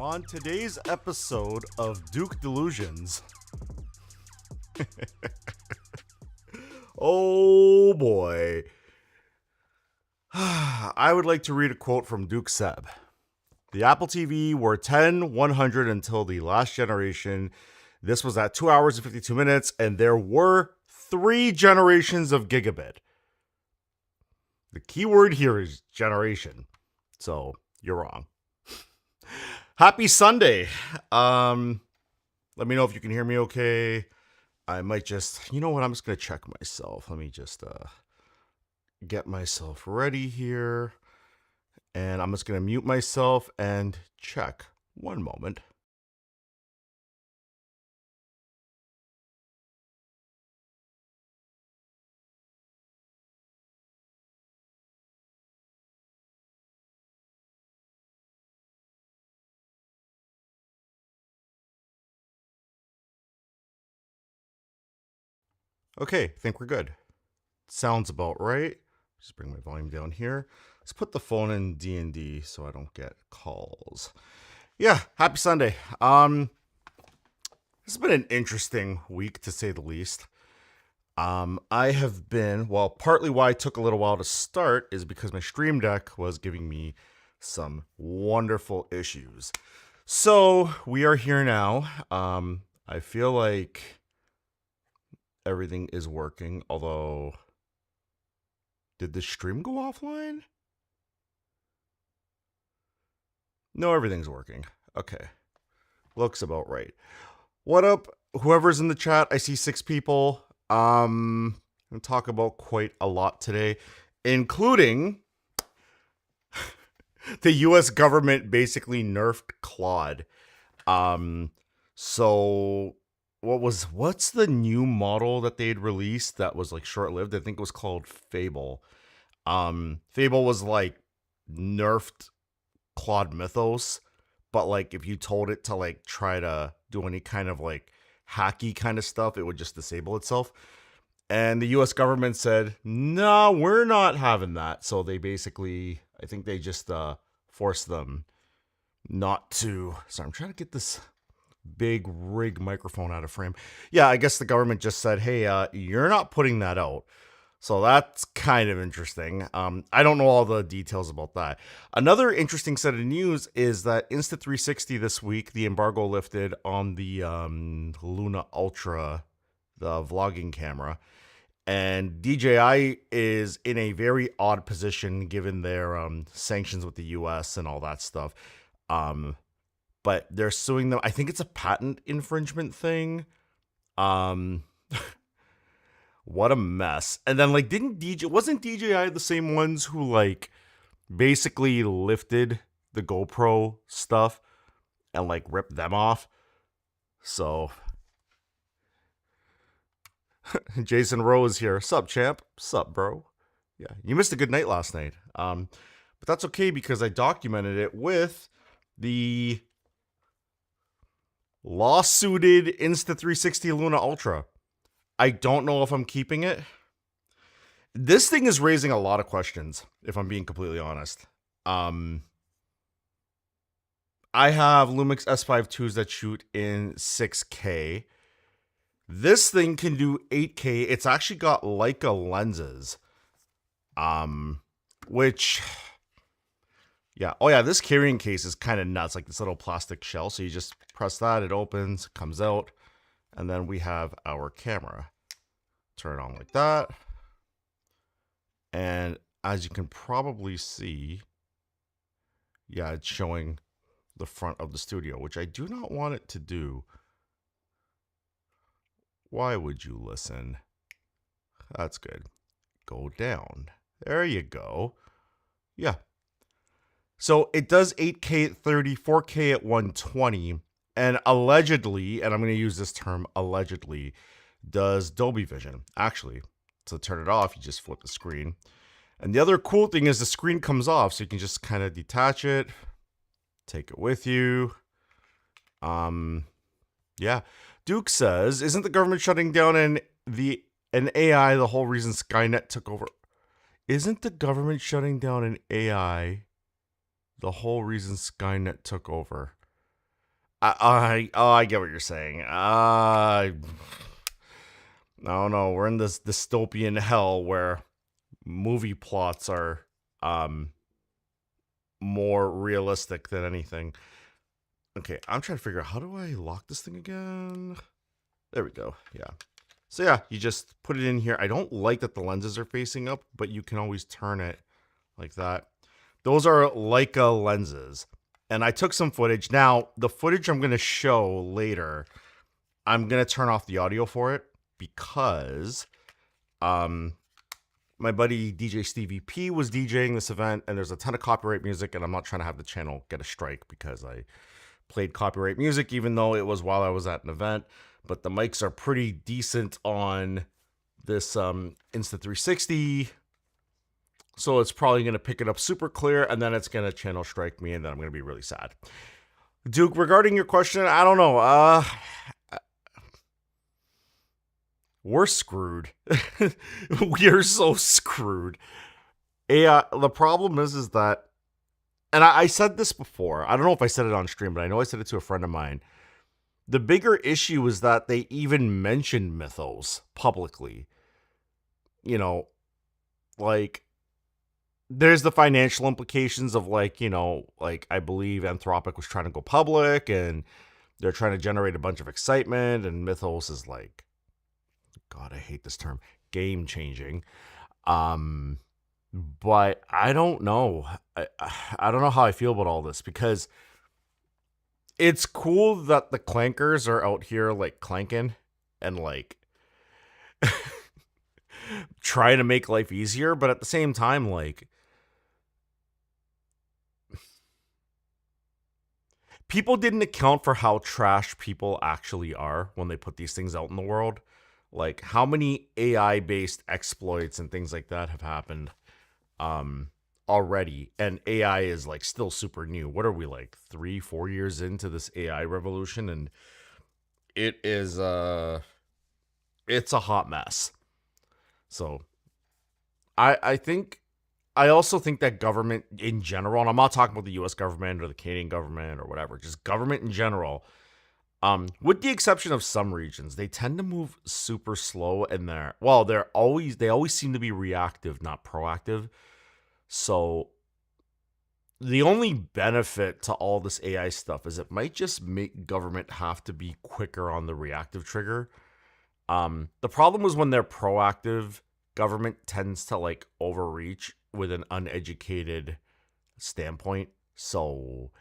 On today's episode of Duke Delusions, oh boy, I would like to read a quote from Duke Seb. The Apple TV were 10, 100 until the last generation. This was at 2 hours and 52 minutes, and there were 3 generations of gigabit. The key word here is generation, so you're wrong. Happy Sunday. Let me know if you can hear me okay. I might just, you know what, I'm just going to check myself. Let me just get myself ready here. And I'm just going to mute myself and check. One moment. Okay, I think we're good. Sounds about right. Just bring my volume down here. Let's put the phone in D&D so I don't get calls. Yeah, happy Sunday. This has been an interesting week to say the least. I have been, well, partly why it took a little while to start is because my Stream Deck was giving me some wonderful issues. So we are here now. I feel like everything is working, although did the stream go offline? No, everything's working. Okay. Looks about right. What up, whoever's in the chat? I see 6 people. I'm going to talk about quite a lot today, including the US government basically nerfed Claude. So what's the new model that they'd released that was like short-lived? I think it was called Fable. Fable was like nerfed Claude Mythos, but like if you told it to like try to do any kind of like hacky kind of stuff, it would just disable itself. And the US government said, no, we're not having that. So they basically, I think they just forced them not to. Sorry, I'm trying to get this big rig microphone out of frame. Yeah, I guess the government just said, hey, you're not putting that out. So that's kind of interesting. I don't know all the details about that. Another interesting set of news is that Inst360 this week, the embargo lifted on the Luna Ultra, the vlogging camera. And DJI is in a very odd position given their sanctions with the US and all that stuff. But they're suing them. I think it's a patent infringement thing. What a mess. And then like wasn't DJI the same ones who like basically lifted the GoPro stuff and like ripped them off? So Jason Rose here. Sup, champ? Sup, bro? Yeah, you missed a good night last night. But that's okay because I documented it with the lawsuited Insta360 Luna Ultra. I don't know if I'm keeping it. This thing is raising a lot of questions, if I'm being completely honest. I have Lumix S5 IIs that shoot in 6K. This thing can do 8K. It's actually got Leica lenses. Which, yeah. Oh yeah, this carrying case is kind of nuts, like this little plastic shell. So you just press that, it opens, comes out. And then we have our camera. Turn it on like that. And as you can probably see, yeah, it's showing the front of the studio, which I do not want it to do. Why would you listen? That's good. Go down. There you go. Yeah. So it does 8K at 30, 4K at 120. And allegedly, and I'm going to use this term allegedly, does Dolby Vision. Actually, to turn it off, you just flip the screen. And the other cool thing is the screen comes off, so you can just kind of detach it, take it with you. Yeah. Duke says, isn't the government shutting down an AI the whole reason Skynet took over? Isn't the government shutting down an AI the whole reason Skynet took over? I get what you're saying. No, we're in this dystopian hell where movie plots are more realistic than anything. Okay, I'm trying to figure out, how do I lock this thing again? There we go. Yeah. So yeah, you just put it in here. I don't like that the lenses are facing up, but you can always turn it like that. Those are Leica lenses. And I took some footage. Now, the footage I'm going to show later, I'm going to turn off the audio for it because my buddy DJ Stevie P was DJing this event, and there's a ton of copyright music, and I'm not trying to have the channel get a strike because I played copyright music, even though it was while I was at an event. But the mics are pretty decent on this Inst360, so it's probably going to pick it up super clear, and then it's going to channel strike me, and then I'm going to be really sad. Duke, regarding your question, I don't know. We're screwed. We're so screwed. The problem is that, and I said this before, I don't know if I said it on stream, but I know I said it to a friend of mine. The bigger issue is that they even mentioned Mythos publicly. You know, like, there's the financial implications of, like, you know, like, I believe Anthropic was trying to go public, and they're trying to generate a bunch of excitement, and Mythos is like, God, I hate this term, game-changing. But I don't know. I don't know how I feel about all this, because it's cool that the clankers are out here, like, clanking and, like, trying to make life easier, but at the same time, like, people didn't account for how trash people actually are when they put these things out in the world. Like, how many AI-based exploits and things like that have happened already, and AI is, like, still super new. What are we, like, 3-4 years into this AI revolution, and it is it's a hot mess. So I also think that government in general, and I'm not talking about the US government or the Canadian government or whatever, just government in general, with the exception of some regions, they tend to move super slow, and they always seem to be reactive, not proactive. So the only benefit to all this AI stuff is it might just make government have to be quicker on the reactive trigger. The problem is when they're proactive, government tends to, like, overreach with an uneducated standpoint. So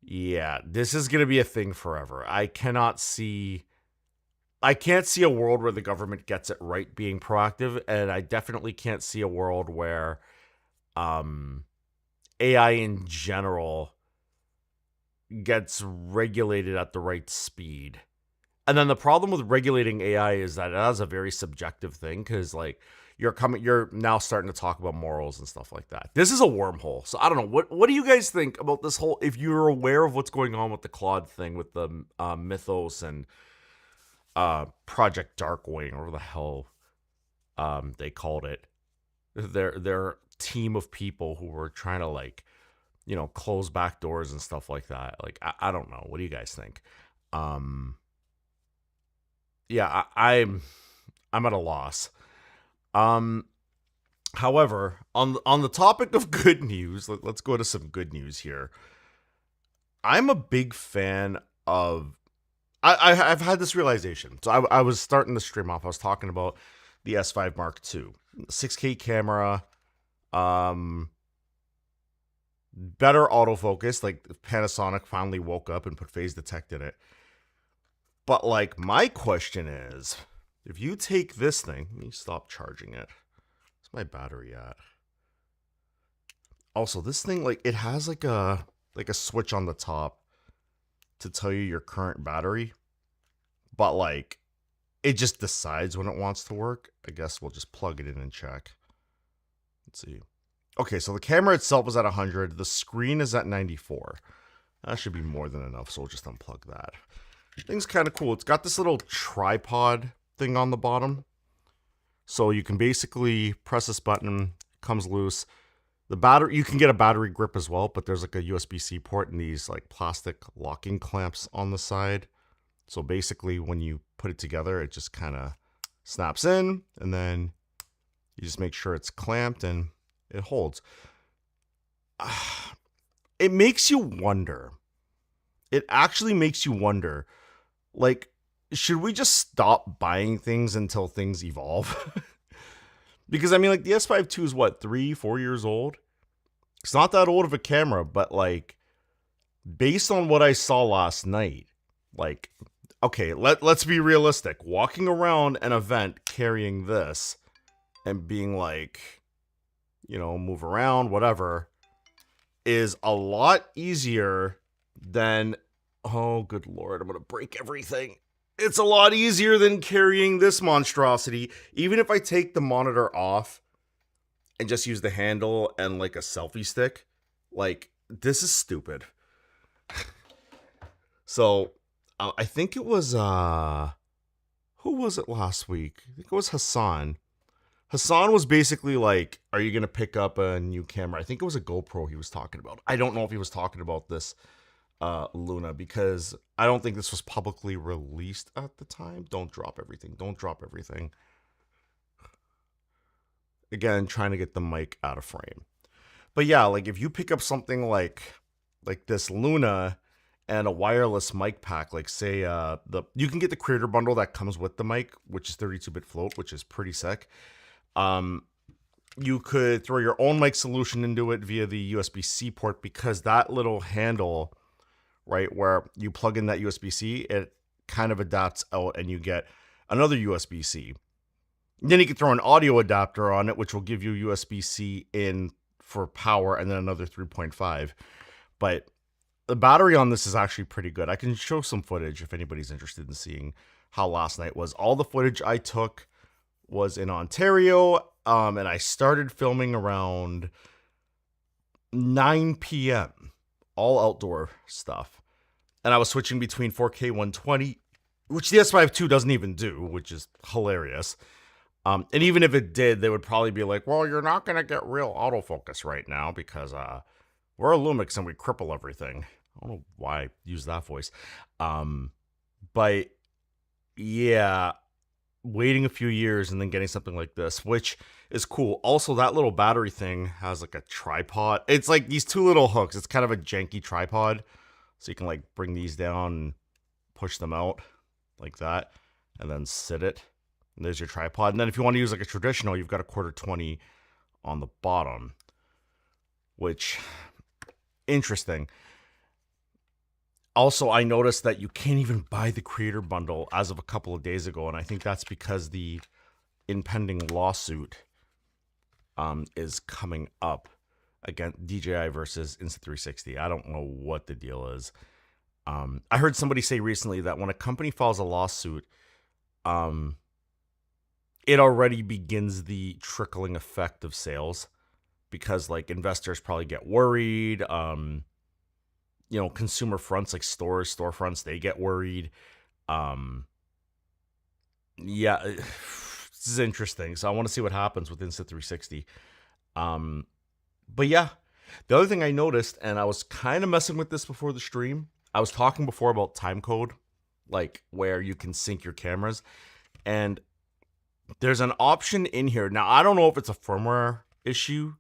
yeah, this is going to be a thing forever. I can't see a world where the government gets it right being proactive, and I definitely can't see a world where AI in general gets regulated at the right speed. And then the problem with regulating AI is that it is a very subjective thing, because, like, you're now starting to talk about morals and stuff like that. This is a wormhole. So I don't know. What do you guys think about this whole, if you're aware of what's going on with the Claude thing, with the Mythos and Project Darkwing, or whatever the hell they called it. Their team of people who were trying to, like, you know, close back doors and stuff like that. Like, I don't know. What do you guys think? Yeah, I'm at a loss. However, on the topic of good news, let's go to some good news here. I'm a big fan of, I've had this realization. So I was starting the stream off. I was talking about the S5 Mark II, 6K camera, better autofocus. Like, Panasonic finally woke up and put phase detect in it. But, like, my question is, if you take this thing, let me stop charging it. Where's my battery at? Also, this thing, like, it has like a switch on the top to tell you your current battery, but, like, it just decides when it wants to work. I guess we'll just plug it in and check. Let's see. Okay, so the camera itself is at 100. The screen is at 94. That should be more than enough, so we'll just unplug that. Thing's kind of cool. It's got this little tripod thing on the bottom. So you can basically press this button, it comes loose. The battery, you can get a battery grip as well, but there's like a USB-C port and these like plastic locking clamps on the side. So basically when you put it together, it just kind of snaps in, and then you just make sure it's clamped and it holds. It makes you wonder. It actually makes you wonder, like, should we just stop buying things until things evolve? Because I mean, like, the S5 II is what, 3-4 years old? It's not that old of a camera, but like, based on what I saw last night, like, okay, let's be realistic. Walking around an event carrying this and being like, you know, move around, whatever, is a lot easier than, oh, good Lord, I'm going to break everything. It's a lot easier than carrying this monstrosity. Even if I take the monitor off and just use the handle and like a selfie stick, like, this is stupid. So I think it was, who was it last week? I think it was Hassan. Hassan was basically like, are you going to pick up a new camera? I think it was a GoPro he was talking about. I don't know if he was talking about this Luna, because I don't think this was publicly released at the time. Don't drop everything. Don't drop everything. Again, trying to get the mic out of frame. But yeah, like if you pick up something like this Luna and a wireless mic pack, like say you can get the creator bundle that comes with the mic, which is 32-bit float, which is pretty sick. You could throw your own mic solution into it via the USB-C port, because that little handle, right, where you plug in that USB-C, it kind of adapts out and you get another USB-C. Then you can throw an audio adapter on it, which will give you USB-C in for power, and then another 3.5. But the battery on this is actually pretty good. I can show some footage if anybody's interested in seeing how last night was. All the footage I took was in Ontario, and I started filming around 9 p.m. All outdoor stuff. And I was switching between 4K 120, which the S5 II doesn't even do, which is hilarious. And even if it did, they would probably be like, well, you're not going to get real autofocus right now because we're a Lumix and we cripple everything. I don't know why I use that voice. But yeah, waiting a few years and then getting something like this, which is cool. Also, that little battery thing has like a tripod. It's like these two little hooks. It's kind of a janky tripod. So you can like bring these down and push them out like that and then sit it. And there's your tripod. And then if you want to use like a traditional, you've got a 1/4-20 on the bottom, which, interesting. Also, I noticed that you can't even buy the creator bundle as of a couple of days ago. And I think that's because the impending lawsuit is coming up against DJI versus Inst360. I don't know what the deal is. I heard somebody say recently that when a company files a lawsuit, it already begins the trickling effect of sales, because like investors probably get worried. You know, consumer fronts like storefronts, they get worried. Yeah, this is interesting. So I want to see what happens with Insta360. But yeah, the other thing I noticed, and I was kind of messing with this before the stream, I was talking before about timecode, like where you can sync your cameras, and there's an option in here. Now, I don't know if it's a firmware issue,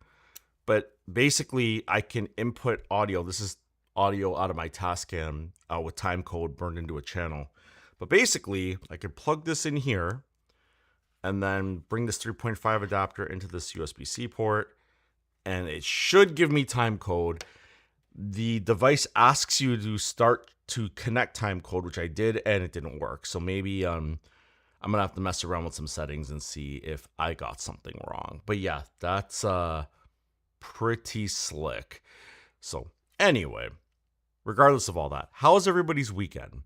but basically I can input audio. This is audio out of my Tascam with timecode burned into a channel. But basically, I could plug this in here and then bring this 3.5 adapter into this USB-C port, and it should give me timecode. The device asks you to start to connect timecode, which I did, and it didn't work. So maybe I'm going to have to mess around with some settings and see if I got something wrong. But yeah, that's pretty slick. So anyway, regardless of all that, how was everybody's weekend?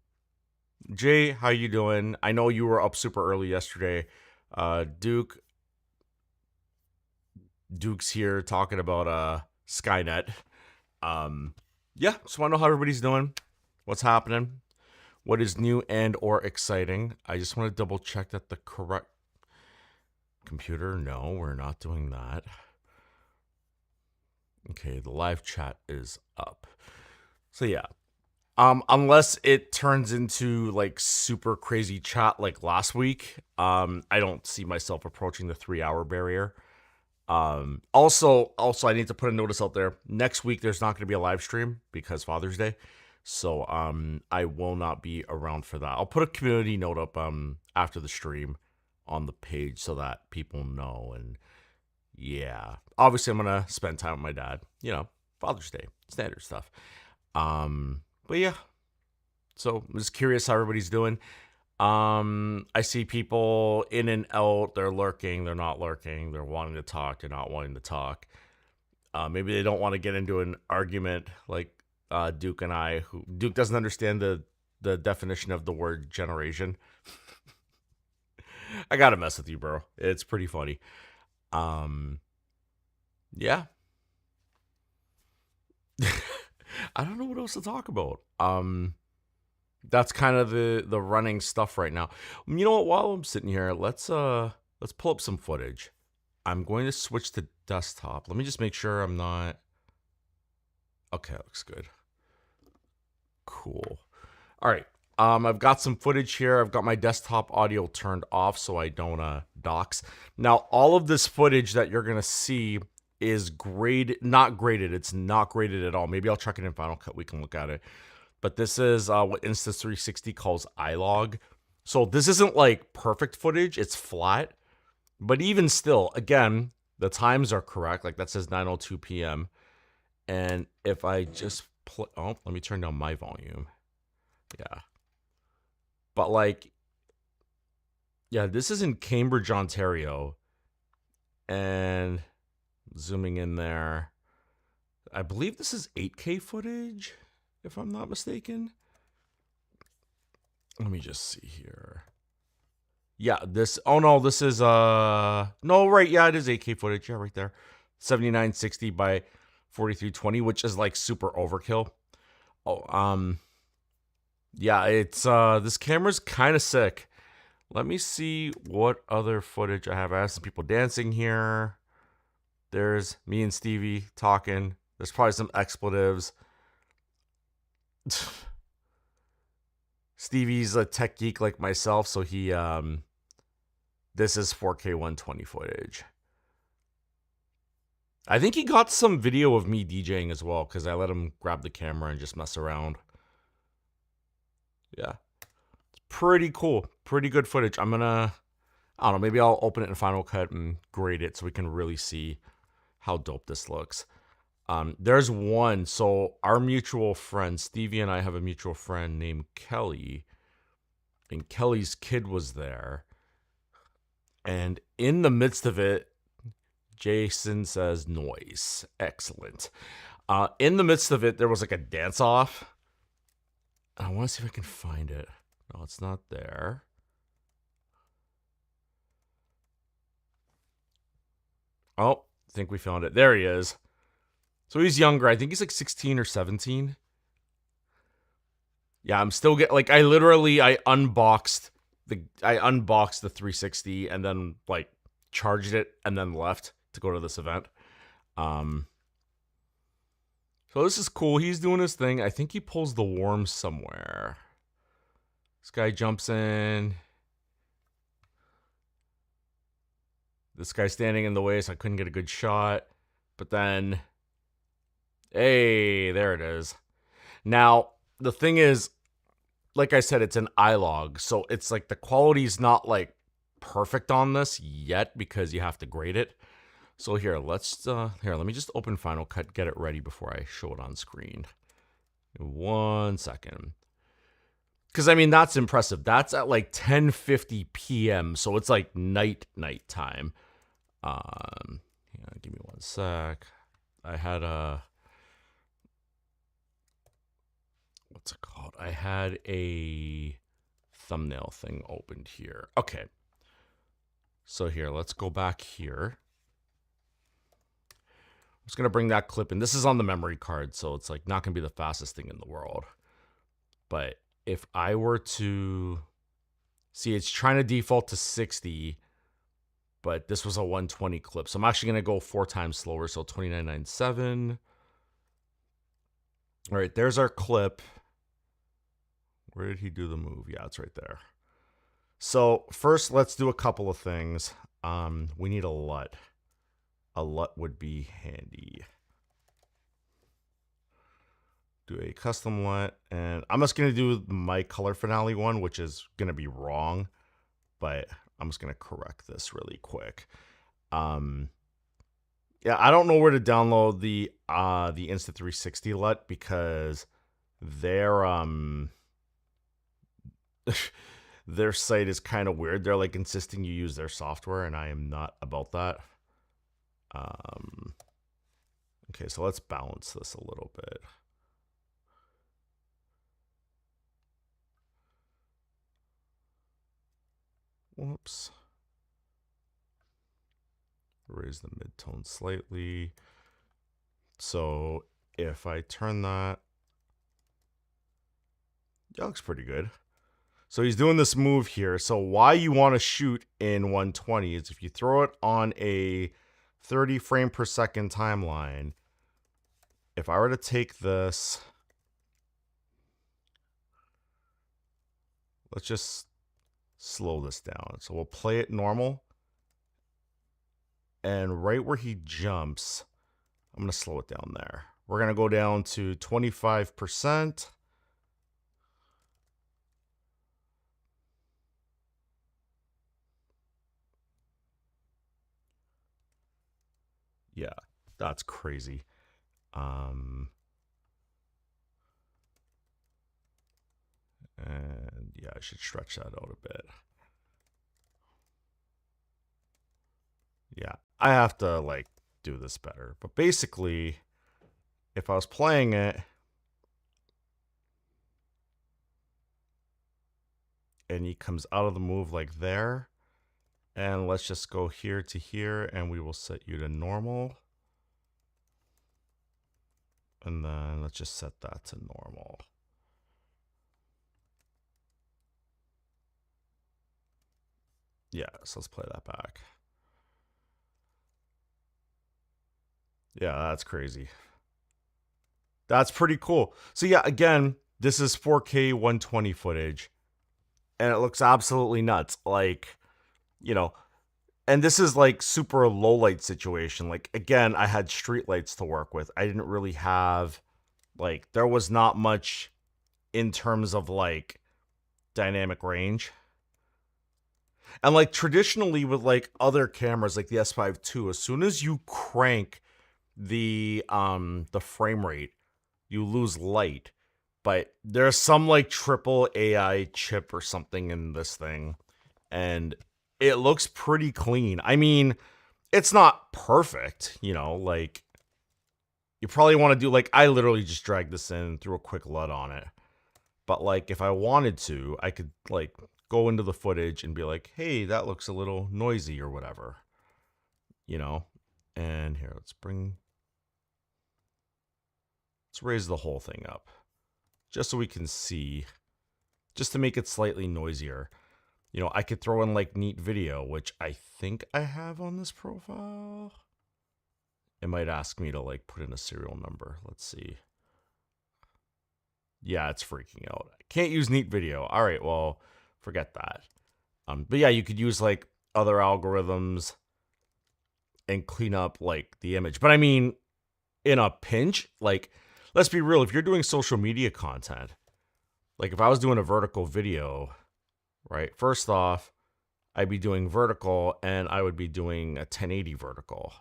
Jay, how you doing? I know you were up super early yesterday. Duke's here talking about Skynet. Yeah, just want to know how everybody's doing. What's happening? What is new and or exciting? I just want to double check that the correct – computer, no, we're not doing that. Okay, the live chat is up. So yeah. Unless it turns into like super crazy chat like last week, I don't see myself approaching the 3 hour barrier. Also, I need to put a notice out there. Next week, there's not going to be a live stream because Father's Day. So, I will not be around for that. I'll put a community note up, after the stream on the page so that people know. And yeah, obviously, I'm going to spend time with my dad, Father's Day, standard stuff. But yeah, so I'm just curious how everybody's doing. I see people in and out. They're lurking. They're not lurking. They're wanting to talk. They're not wanting to talk. Maybe they don't want to get into an argument like Duke and I. Duke doesn't understand the definition of the word generation. I gotta mess with you, bro. It's pretty funny. Yeah. I don't know what else to talk about. That's kind of the running stuff right now. You know what? While I'm sitting here, let's pull up some footage. I'm going to switch to desktop. Let me just make sure I'm not. Okay, looks good. Cool. All right. I've got some footage here. I've got my desktop audio turned off so I don't dox. Now, all of this footage that you're gonna see is not graded. It's not graded at all. Maybe I'll check it in Final Cut. We can look at it. But this is what Inst360 calls iLog. So this isn't like perfect footage. It's flat. But even still, again, the times are correct. Like that says 9:02 p.m. And if I just let me turn down my volume. Yeah. But like, yeah, this is in Cambridge, Ontario. And zooming in there, I believe this is 8K footage, if I'm not mistaken. Let me just see here. Yeah, this is no, right, yeah, it is 8K footage, yeah, right there. 7960 by 4320, which is like super overkill. Yeah, it's this camera's kind of sick. Let me see what other footage I have. I have some people dancing here. There's me and Stevie talking. There's probably some expletives. Stevie's a tech geek like myself, so he this is 4K 120 footage. I think he got some video of me DJing as well, because I let him grab the camera and just mess around. Yeah. It's pretty cool. Pretty good footage. I don't know, maybe I'll open it in Final Cut and grade it so we can really see how dope this looks. There's one. So our mutual friend, Stevie and I have a mutual friend named Kelly. And Kelly's kid was there. And in the midst of it, Jason says noise. Excellent. In the midst of it, there was like a dance-off. I want to see if I can find it. No, it's not there. Oh, I think we found it. There he is. So he's younger. I think he's like 16 or 17. Yeah, I'm still like I unboxed the 360 and then like charged it and then left to go to this event. So this is cool. He's doing his thing. I think he pulls the worm somewhere. This guy jumps in. This guy's standing in the way, so I couldn't get a good shot. But then, hey, there it is. Now, the thing is, like I said, it's an iLog. So it's like the quality's not like perfect on this yet because you have to grade it. So here, let me just open Final Cut, get it ready before I show it on screen. 1 second. Because, I mean, that's impressive. That's at like 10:50 p.m. So it's like night time. Yeah, give me 1 sec. I had what's it called? I had a thumbnail thing opened here. Okay. So here, let's go back here. I'm just going to bring that clip in. This is on the memory card, so it's like not going to be the fastest thing in the world. But if I were to see, it's trying to default to 60, but this was a 120 clip. So I'm actually going to go 4 times slower. So 2997. All right, there's our clip. Where did he do the move? Yeah, it's right there. So first, let's do a couple of things. We need a LUT. A LUT would be handy. Do a custom LUT, and I'm just going to do my color finale one, which is going to be wrong, but I'm just going to correct this really quick. Yeah, I don't know where to download the Inst360 LUT because their their site is kind of weird. They're like insisting you use their software, and I am not about that. Okay, so let's balance this a little bit. Whoops. Raise the midtone slightly. So if I turn that, looks pretty good. So he's doing this move here. So why you want to shoot in 120 is if you throw it on a 30 frame per second timeline. If I were to take this, let's just slow this down. So we'll play it normal. And right where he jumps, I'm going to slow it down there. We're going to go down to 25%. Yeah, that's crazy. And yeah, I should stretch that out a bit. Yeah, I have to like do this better. But basically, if I was playing it and he comes out of the move like there, and let's just go here to here, and we will set you to normal. And then let's just set that to normal. Yeah, so let's play that back. Yeah, that's crazy. That's pretty cool. So yeah, again, this is 4K 120 footage, and it looks absolutely nuts. Like, you know, and this is like super low light situation. Like, again, I had street lights to work with. I didn't really have, like, there was not much in terms of like dynamic range. And like traditionally with like other cameras like the S5 II, as soon as you crank the frame rate, you lose light. But there's some like triple AI chip or something in this thing, and it looks pretty clean. I mean, it's not perfect, you know, like you probably want to do like I literally just dragged this in and threw a quick LUT on it. But like if I wanted to, I could like go into the footage and be like, hey, that looks a little noisy or whatever, you know. And here, let's raise the whole thing up just so we can see, just to make it slightly noisier. You know, I could throw in like neat video, which I think I have on this profile. It might ask me to like put in a serial number. Let's see. Yeah, it's freaking out. I can't use neat video. All right, well, forget that. But yeah, you could use like other algorithms and clean up like the image. But I mean, in a pinch, like, let's be real. If you're doing social media content, like if I was doing a vertical video, right? First off, I'd be doing vertical and I would be doing a 1080 vertical,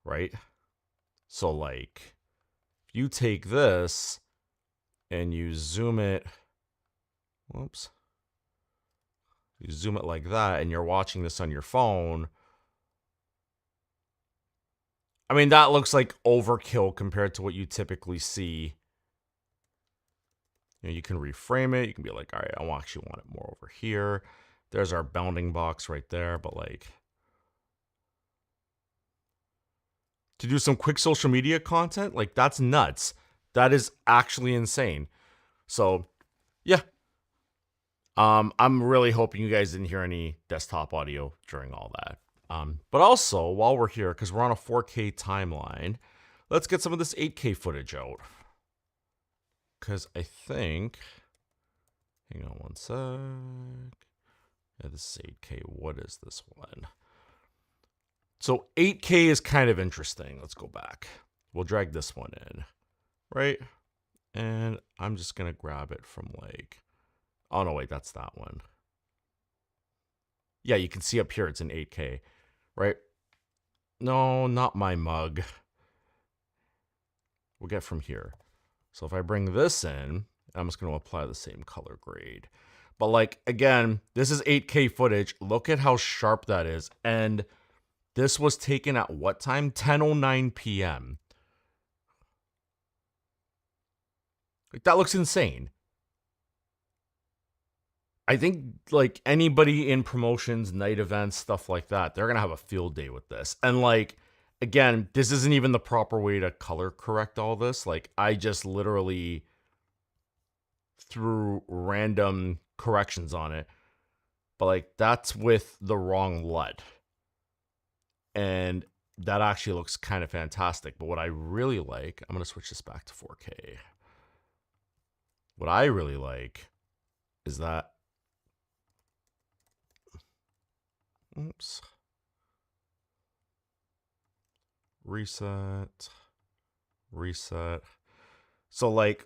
right? So like, if you take this and you zoom it, whoops, you zoom it like that and you're watching this on your phone, I mean, that looks like overkill compared to what you typically see. You know, you can reframe it. You can be like, all right, I actually want it more over here. There's our bounding box right there. But like, to do some quick social media content, like that's nuts. That is actually insane. So yeah. I'm really hoping you guys didn't hear any desktop audio during all that. But also, while we're here, because we're on a 4K timeline, let's get some of this 8K footage out. Because I think, hang on one sec. Yeah, this is 8K. What is this one? So 8K is kind of interesting. Let's go back. We'll drag this one in, right? And I'm just going to grab it from like, oh no, wait, that's that one. Yeah, you can see up here it's in 8K, right? No, not my mug. We'll get from here. So if I bring this in, I'm just going to apply the same color grade. But like, again, this is 8K footage. Look at how sharp that is. And this was taken at what time? 10:09 p.m. Like, that looks insane. I think like anybody in promotions, night events, stuff like that, they're going to have a field day with this. And like, again, this isn't even the proper way to color correct all this. Like, I just literally threw random corrections on it. But like, that's with the wrong LUT. And that actually looks kind of fantastic. But what I really like, I'm going to switch this back to 4K. What I really like is that, oops, reset. So like,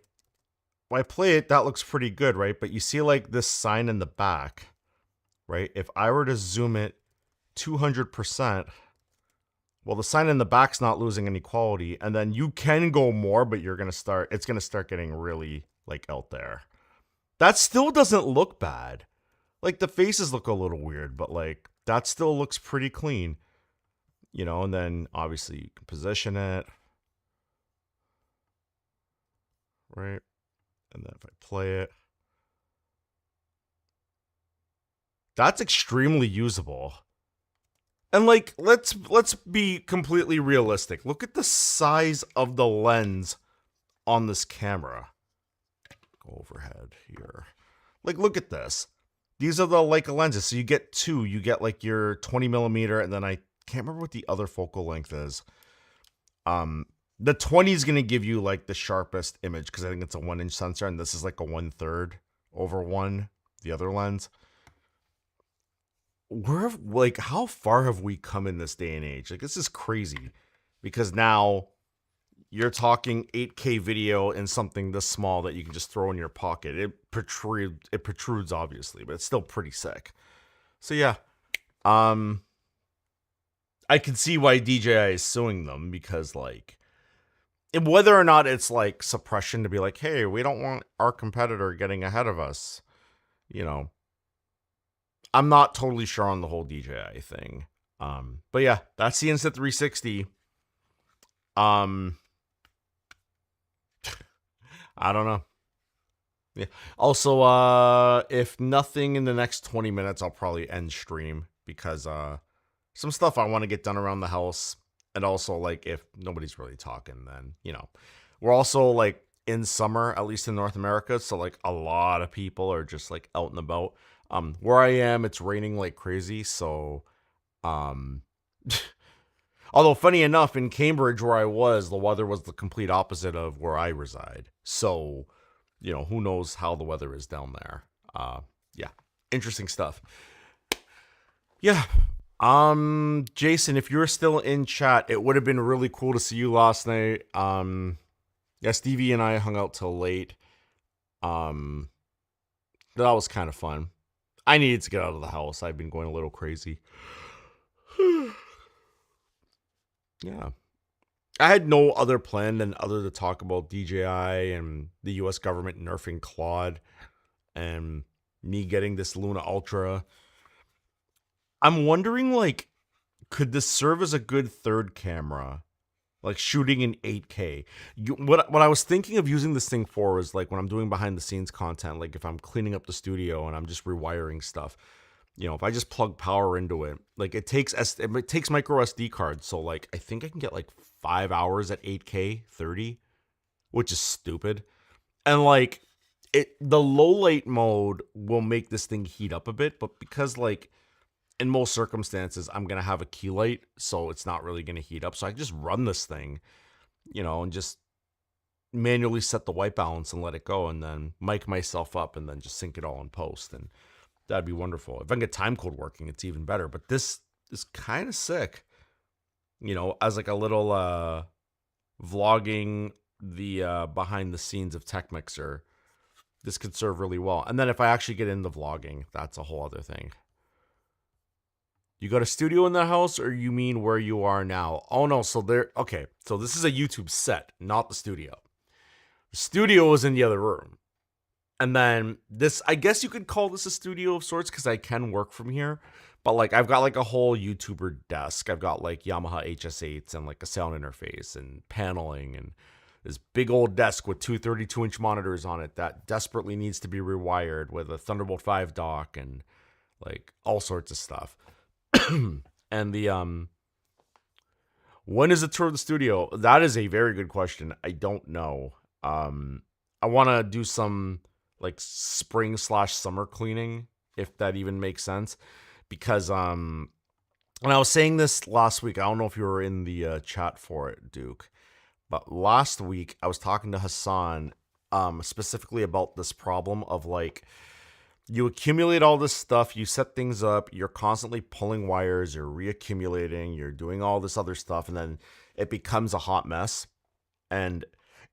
when I play it, that looks pretty good, right? But you see like this sign in the back, right? If I were to zoom it 200%, well, the sign in the back's not losing any quality, and then you can go more, but it's gonna start getting really like out there. That still doesn't look bad. Like, the faces look a little weird, but like, that still looks pretty clean, you know. And then obviously you can position it, right? And then if I play it, that's extremely usable. And like, let's be completely realistic. Look at the size of the lens on this camera. Go overhead here. Like, look at this. These are the Leica lenses. So you get two. You get like your 20 millimeter, and then I can't remember what the other focal length is. The 20 is gonna give you like the sharpest image because I think it's a 1-inch sensor, and this is like a 1/3 over 1. The other lens. Like, how far have we come in this day and age? Like, this is crazy, because now you're talking 8K video in something this small that you can just throw in your pocket. It protrudes obviously, but it's still pretty sick. So yeah, I can see why DJI is suing them, because like, whether or not it's like suppression to be like, hey, we don't want our competitor getting ahead of us, you know. I'm not totally sure on the whole DJI thing. But yeah, that's the Inst360. I don't know. Yeah. Also, if nothing in the next 20 minutes, I'll probably end stream, because some stuff I want to get done around the house. And also, like, if nobody's really talking, then, you know, we're also like in summer, at least in North America. So like, a lot of people are just like out and about. Where I am, it's raining like crazy. So, although funny enough, in Cambridge where I was, the weather was the complete opposite of where I reside. So, you know, who knows how the weather is down there. Yeah, interesting stuff. Yeah. Jason, if you're still in chat, it would have been really cool to see you last night. Yeah, Stevie and I hung out till late. That was kind of fun. I needed to get out of the house. I've been going a little crazy. Yeah. I had no other plan than other to talk about DJI and the US government nerfing Claude and me getting this Luna Ultra. I'm wondering, like, could this serve as a good third camera? Like, shooting in 8K. What I was thinking of using this thing for is, like, when I'm doing behind the scenes content, like if I'm cleaning up the studio and I'm just rewiring stuff, you know, if I just plug power into it, like, it takes micro SD cards. So like, I think I can get like 5 hours at 8K 30, which is stupid. And like, the low light mode will make this thing heat up a bit, but because like in most circumstances, I'm going to have a key light, so it's not really going to heat up. So I can just run this thing, and just manually set the white balance and let it go, and then mic myself up and then just sync it all in post. And that'd be wonderful. If I can get time code working, it's even better. But this is kind of sick, as like a little vlogging the behind the scenes of Tech Mixer. This could serve really well. And then if I actually get into vlogging, that's a whole other thing. You got a studio in the house, or you mean where you are now? Oh no, so okay. So this is a YouTube set, not the studio. The studio is in the other room. And then this, I guess you could call this a studio of sorts, because I can work from here. But like, I've got like a whole YouTuber desk. I've got like Yamaha HS8s and like a sound interface and paneling and this big old desk with two 32-inch monitors on it that desperately needs to be rewired with a Thunderbolt 5 dock and like all sorts of stuff. And when is the tour of the studio? That is a very good question. I don't know. I want to do some like spring/summer cleaning, if that even makes sense, because and I was saying this last week. I don't know if you were in the chat for it, Duke. But last week, I was talking to Hassan specifically about this problem of like, you accumulate all this stuff, you set things up, you're constantly pulling wires, you're reaccumulating, you're doing all this other stuff, and then it becomes a hot mess. And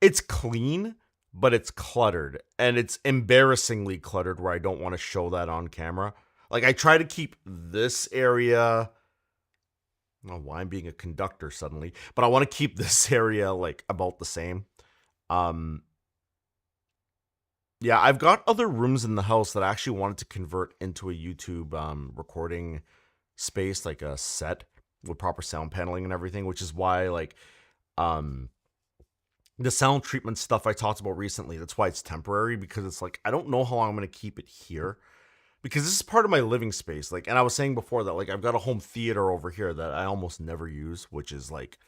it's clean, but it's cluttered. And it's embarrassingly cluttered where I don't want to show that on camera. Like, I try to keep this area... I don't know why I'm being a conductor suddenly, but I want to keep this area like about the same. Yeah, I've got other rooms in the house that I actually wanted to convert into a YouTube recording space, like a set with proper sound paneling and everything, which is why like the sound treatment stuff I talked about recently, that's why it's temporary, because it's like I don't know how long I'm going to keep it here. Because this is part of my living space. Like, and I was saying before that, like, I've got a home theater over here that I almost never use, which is, like,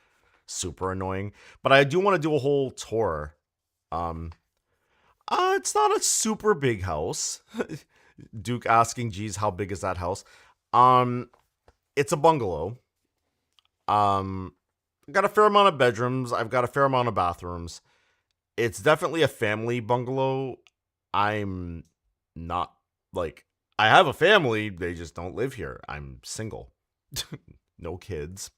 super annoying. But I do want to do a whole tour. It's not a super big house. Duke asking, geez, how big is that house? It's a bungalow. I've got a fair amount of bedrooms. I've got a fair amount of bathrooms. It's definitely a family bungalow. I'm not, like... I have a family, they just don't live here. I'm single. No kids,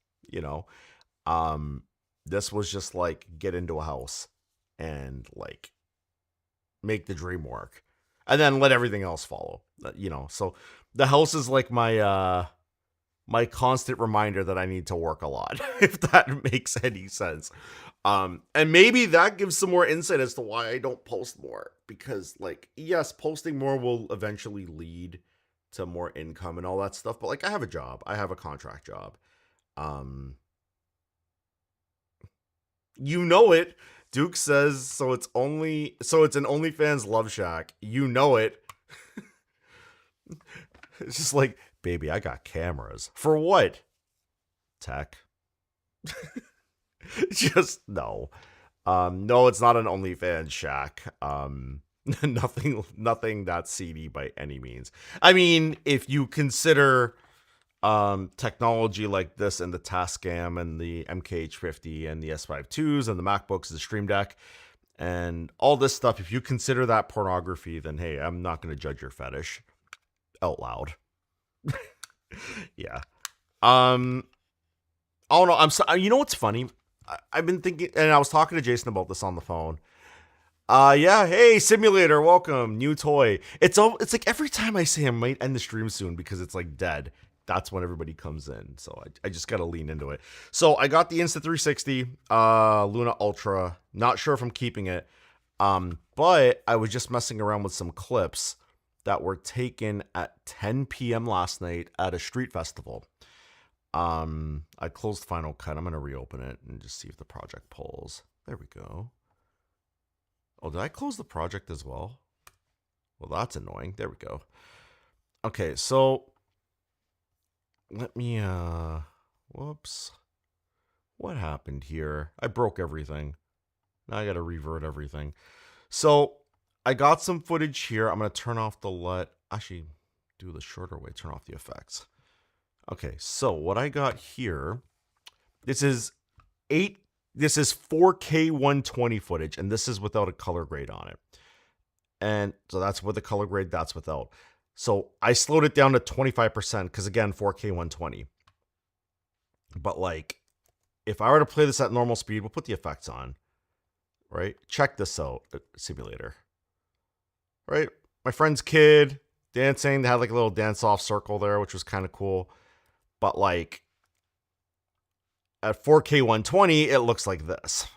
This was just like get into a house and like make the dream work. And then let everything else follow. So the house is like my my constant reminder that I need to work a lot, if that makes any sense. And maybe that gives some more insight as to why I don't post more, because like, yes, posting more will eventually lead to more income and all that stuff. But like, I have a job, I have a contract job. It. Duke says, so it's an OnlyFans love shack. It. It's just like, baby, I got cameras. For what? Tech. Just no. No, it's not an OnlyFans shack. Nothing that seedy by any means. I mean, if you consider technology like this and the Tascam and the MKH50 and the S5 IIs and the MacBooks, the Stream Deck, and all this stuff, if you consider that pornography, then hey, I'm not going to judge your fetish out loud. Yeah. Oh no, I'm so, you know what's funny? I've been thinking, and I was talking to Jason about this on the phone. Yeah, hey, Simulator, welcome, new toy. It's like every time I say I might end the stream soon because it's like dead, that's when everybody comes in. So I just gotta lean into it. So I got the Insta360 Luna Ultra. Not sure if I'm keeping it. But I was just messing around with some clips that were taken at 10 p.m. last night at a street festival. I closed Final Cut. I'm gonna reopen it and just see if the project pulls. There we go. Oh, did I close the project as well? Well, that's annoying. There we go. Okay, so let me whoops. What happened here? I broke everything. Now I got to revert everything. So I got some footage here. I'm going to turn off the actually do the shorter way, turn off the effects. Okay, so what I got here, this is 4K 120 footage, and this is without a color grade on it. And so that's with the color grade, that's without. So I slowed it down to 25% because again, 4K 120. But like, if I were to play this at normal speed, we'll put the effects on, right? Check this out, simulator, right? My friend's kid dancing. They had like a little dance off circle there, which was kind of cool. But like at 4K 120, it looks like this.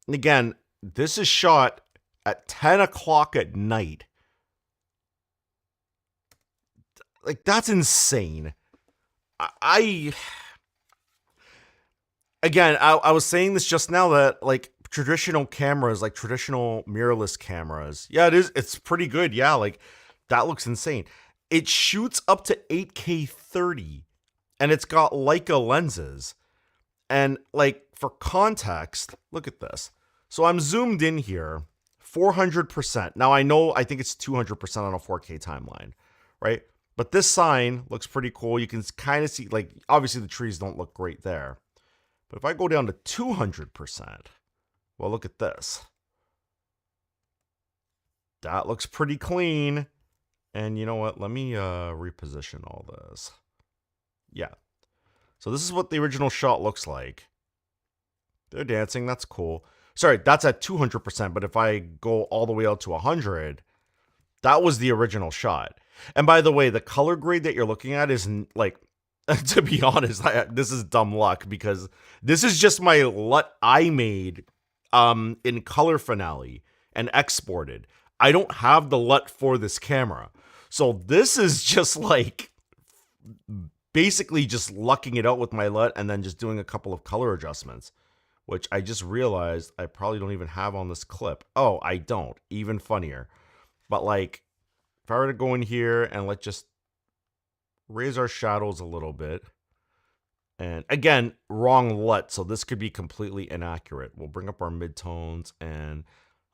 And again, this is shot at 10 o'clock at night. Like, that's insane. I was saying this just now that like traditional cameras, like traditional mirrorless cameras, yeah, it's pretty good. Yeah, like that looks insane. It shoots up to 8K 30 and it's got Leica lenses. And like for context, look at this. So I'm zoomed in here, 400%. Now I think it's 200% on a 4K timeline, right? But this sign looks pretty cool. You can kind of see, like, obviously the trees don't look great there. But if I go down to 200%, well, look at this. That looks pretty clean. And you know what? Let me reposition all this. Yeah. So this is what the original shot looks like. They're dancing. That's cool. Sorry, that's at 200%. But if I go all the way out to 100, that was the original shot. And by the way, the color grade that you're looking at is like, to be honest, this is dumb luck because this is just my LUT I made in Color Finale and exported. I don't have the LUT for this camera. So this is just like basically just lucking it out with my LUT and then just doing a couple of color adjustments, which I just realized I probably don't even have on this clip. Oh, I don't. Even funnier. But like, if I were to go in here and let's just raise our shadows a little bit. And again, wrong LUT, so this could be completely inaccurate. We'll bring up our midtones and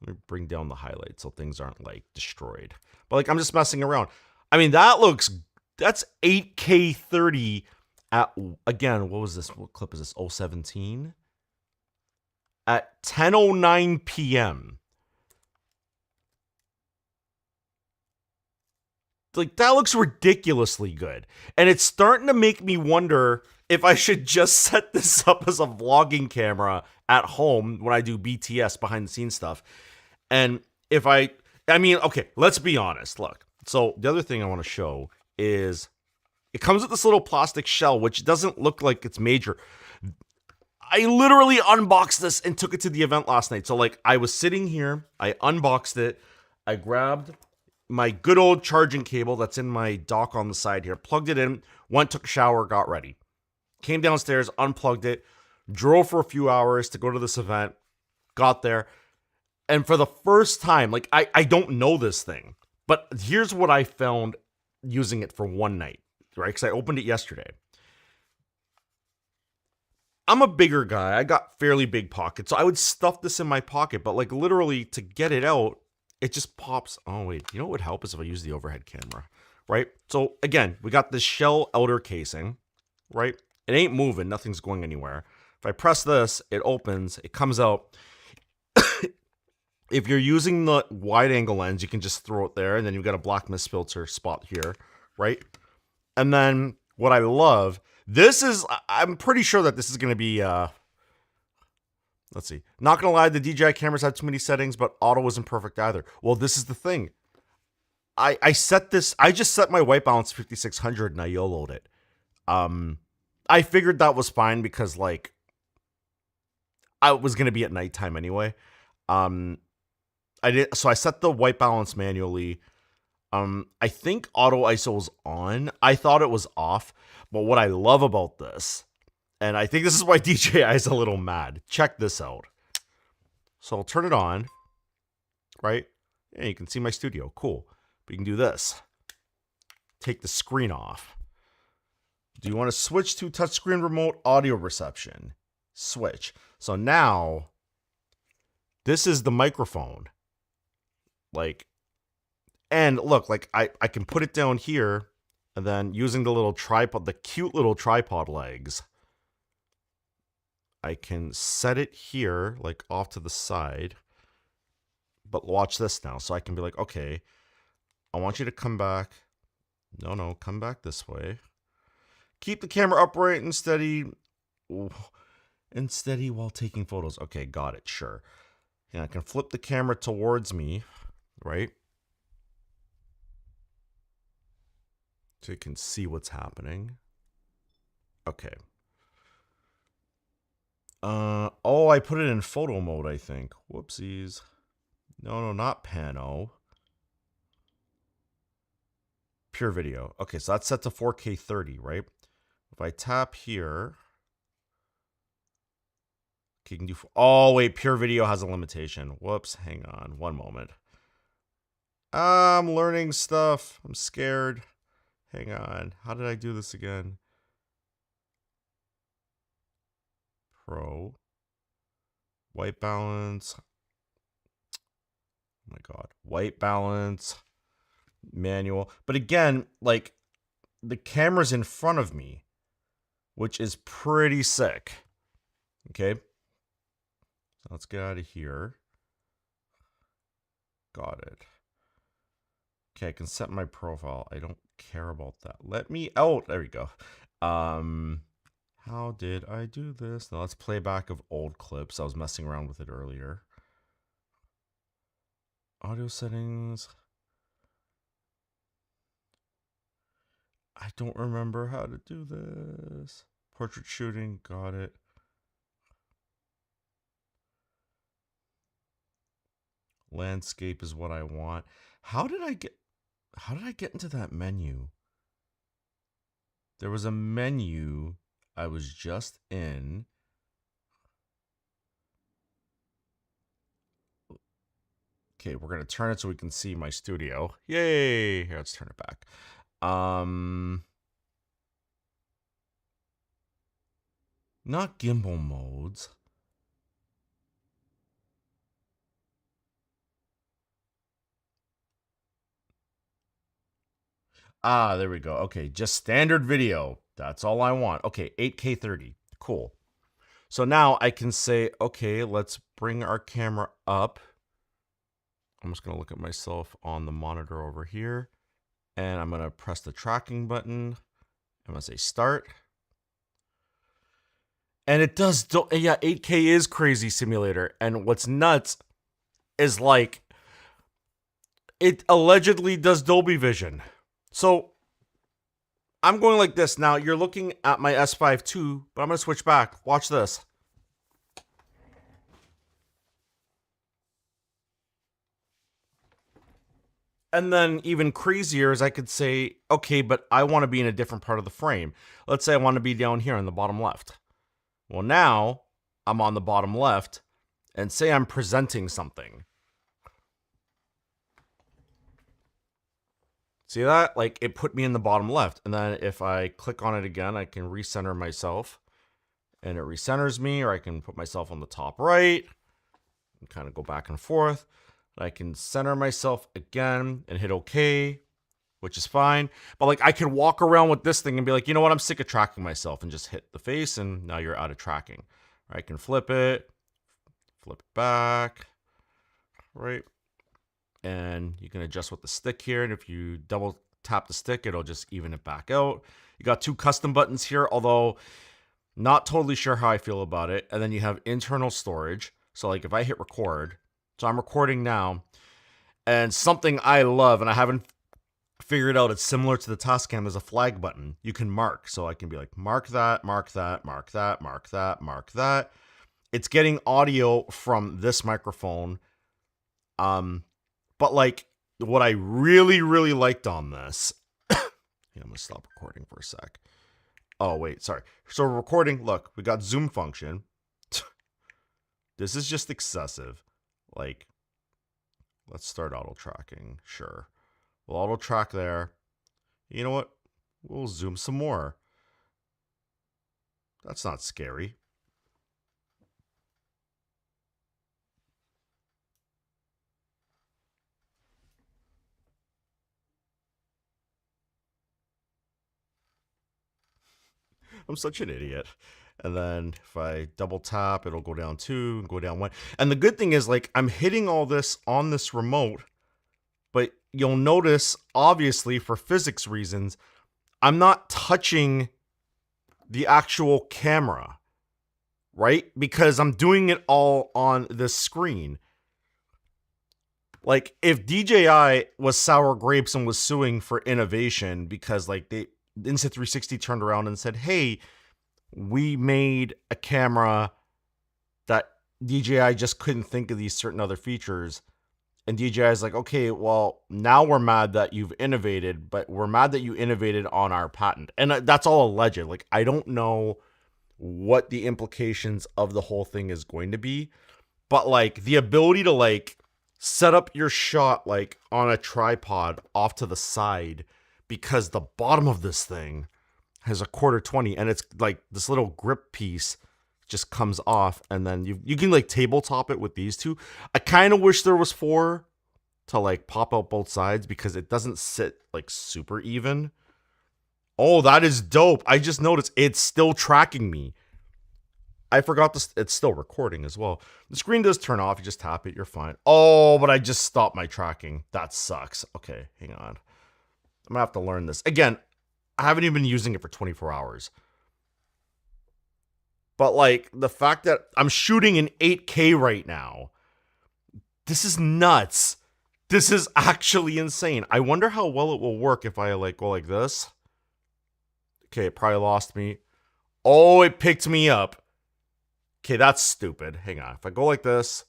let me bring down the highlights so things aren't like destroyed. But like, I'm just messing around. I mean, that's 8K 30 at, again, what was this? What clip is this? 017? At 10:09 p.m. Like, that looks ridiculously good. And it's starting to make me wonder if I should just set this up as a vlogging camera at home when I do BTS, behind the scenes stuff. And if I mean, okay, let's be honest. Look, so the other thing I want to show is it comes with this little plastic shell, which doesn't look like it's major. I literally unboxed this and took it to the event last night. So like, I was sitting here, I unboxed it, I grabbed my good old charging cable that's in my dock on the side here, plugged it in, went, took a shower, got ready. Came downstairs, unplugged it, drove for a few hours to go to this event, got there. And for the first time, like, I don't know this thing, but here's what I found using it for one night, right? Because I opened it yesterday. I'm a bigger guy. I got fairly big pockets, so I would stuff this in my pocket, but like literally to get it out, it just pops. Oh, wait. You know what would help is if I use the overhead camera, right? So again, we got this shell outer casing, right? It ain't moving. Nothing's going anywhere. If I press this, it opens. It comes out. If you're using the wide angle lens, you can just throw it there. And then you've got a black mist filter spot here, right? And then what I love, I'm pretty sure that this is going to be, let's see. Not going to lie, the DJI cameras have too many settings, but auto wasn't perfect either. Well, this is the thing. I just set my white balance 5600 and I YOLO'd it. I figured that was fine because like I was going to be at nighttime anyway. So I set the white balance manually. I think auto ISO is on. I thought it was off, but what I love about this, and I think this is why DJI is a little mad. Check this out. So I'll turn it on, right? And you can see my studio. Cool. But you can do this. Take the screen off. Do you want to switch to touchscreen remote audio reception? Switch. So now, this is the microphone. Like, and look, like I can put it down here And then using the little tripod, the cute little tripod legs, I can set it here, like off to the side. But watch this now. So I can be like, okay, I want you to come back. No, come back this way. Keep the camera upright and steady. And steady while taking photos. Okay, got it, sure. Yeah, I can flip the camera towards me, right? So you can see what's happening. Okay. Oh, I put it in photo mode, I think. Whoopsies. No, not pano. Pure video. Okay, so that's set to 4K 30, right? If I tap here, okay, you can do. Oh, wait, pure video has a limitation. Whoops, hang on, one moment. I'm learning stuff. I'm scared. Hang on. How did I do this again? Pro. White balance. Oh my God. White balance. Manual. But again, like, the camera's in front of me, which is pretty sick. Okay. So let's get out of here. Got it. Okay, I can set my profile. I don't care about that. Let me out. There we go. How did I do this? Now let's play back of old clips. I was messing around with it earlier. Audio settings. I don't remember how to do this. Portrait shooting, got it. Landscape is what I want. How did I get into that menu? There was a menu I was just in. Okay, we're gonna turn it so we can see my studio. Yay! Here, let's turn it back. Not gimbal modes. Ah, there we go. Okay, just standard video. That's all I want. Okay, 8K 30. Cool. So now I can say, okay, let's bring our camera up. I'm just going to look at myself on the monitor over here. And I'm going to press the tracking button. I'm going to say start. And it does, yeah, 8K is crazy simulator. And what's nuts is like, it allegedly does Dolby Vision. So I'm going like this. Now you're looking at my S5 II, but I'm going to switch back. Watch this. And then even crazier is I could say, okay, but I want to be in a different part of the frame. Let's say I want to be down here in the bottom left. Well, now I'm on the bottom left and say I'm presenting something. See that? Like it put me in the bottom left. And then if I click on it again, I can recenter myself and it recenters me, or I can put myself on the top right and kind of go back and forth. I can center myself again and hit OK, which is fine. But like I could walk around with this thing and be like, you know what? I'm sick of tracking myself, and just hit the face and now you're out of tracking. I can flip it back, right? And you can adjust with the stick here. And if you double tap the stick, it'll just even it back out. You got two custom buttons here, although not totally sure how I feel about it. And then you have internal storage. So like if I hit record, so I'm recording now, and something I love, and I haven't figured out, it's similar to the Tascam, is a flag button. You can mark. So I can be like, mark that, mark that, mark that, mark that, mark that. It's getting audio from this microphone. But like what I really, really liked on this, yeah, I'm gonna stop recording for a sec. Oh, wait, sorry. So recording, look, we got zoom function. This is just excessive. Like, let's start auto tracking. Sure. We'll auto track there. You know what? We'll zoom some more. That's not scary. I'm such an idiot. And then if I double tap, it'll go down 2 and go down 1. And the good thing is, like, I'm hitting all this on this remote, but you'll notice, obviously, for physics reasons, I'm not touching the actual camera, right? Because I'm doing it all on the screen. Like, if DJI was sour grapes and was suing for innovation because, like, Inst360 turned around and said, hey, we made a camera that DJI just couldn't think of these certain other features. And DJI is like, okay, well, now we're mad that you've innovated, but we're mad that you innovated on our patent. And that's all alleged. Like, I don't know what the implications of the whole thing is going to be. But, like, the ability to, like, set up your shot, like, on a tripod off to the side because the bottom of this thing has a 1/4-20, and it's like this little grip piece just comes off, and then you can like tabletop it with these two. I kind of wish there was 4 to like pop out both sides because it doesn't sit like super even. Oh, that is dope. I just noticed it's still tracking me. I forgot this. It's still recording as well. The screen does turn off. You just tap it. You're fine. Oh, but I just stopped my tracking. That sucks. Okay, hang on. I'm gonna have to learn this again. I haven't even been using it for 24 hours. But, like, the fact that I'm shooting in 8K right now, this is nuts. This is actually insane. I wonder how well it will work if I, like, go like this. Okay, it probably lost me. Oh, it picked me up. Okay, that's stupid. Hang on. If I go like this.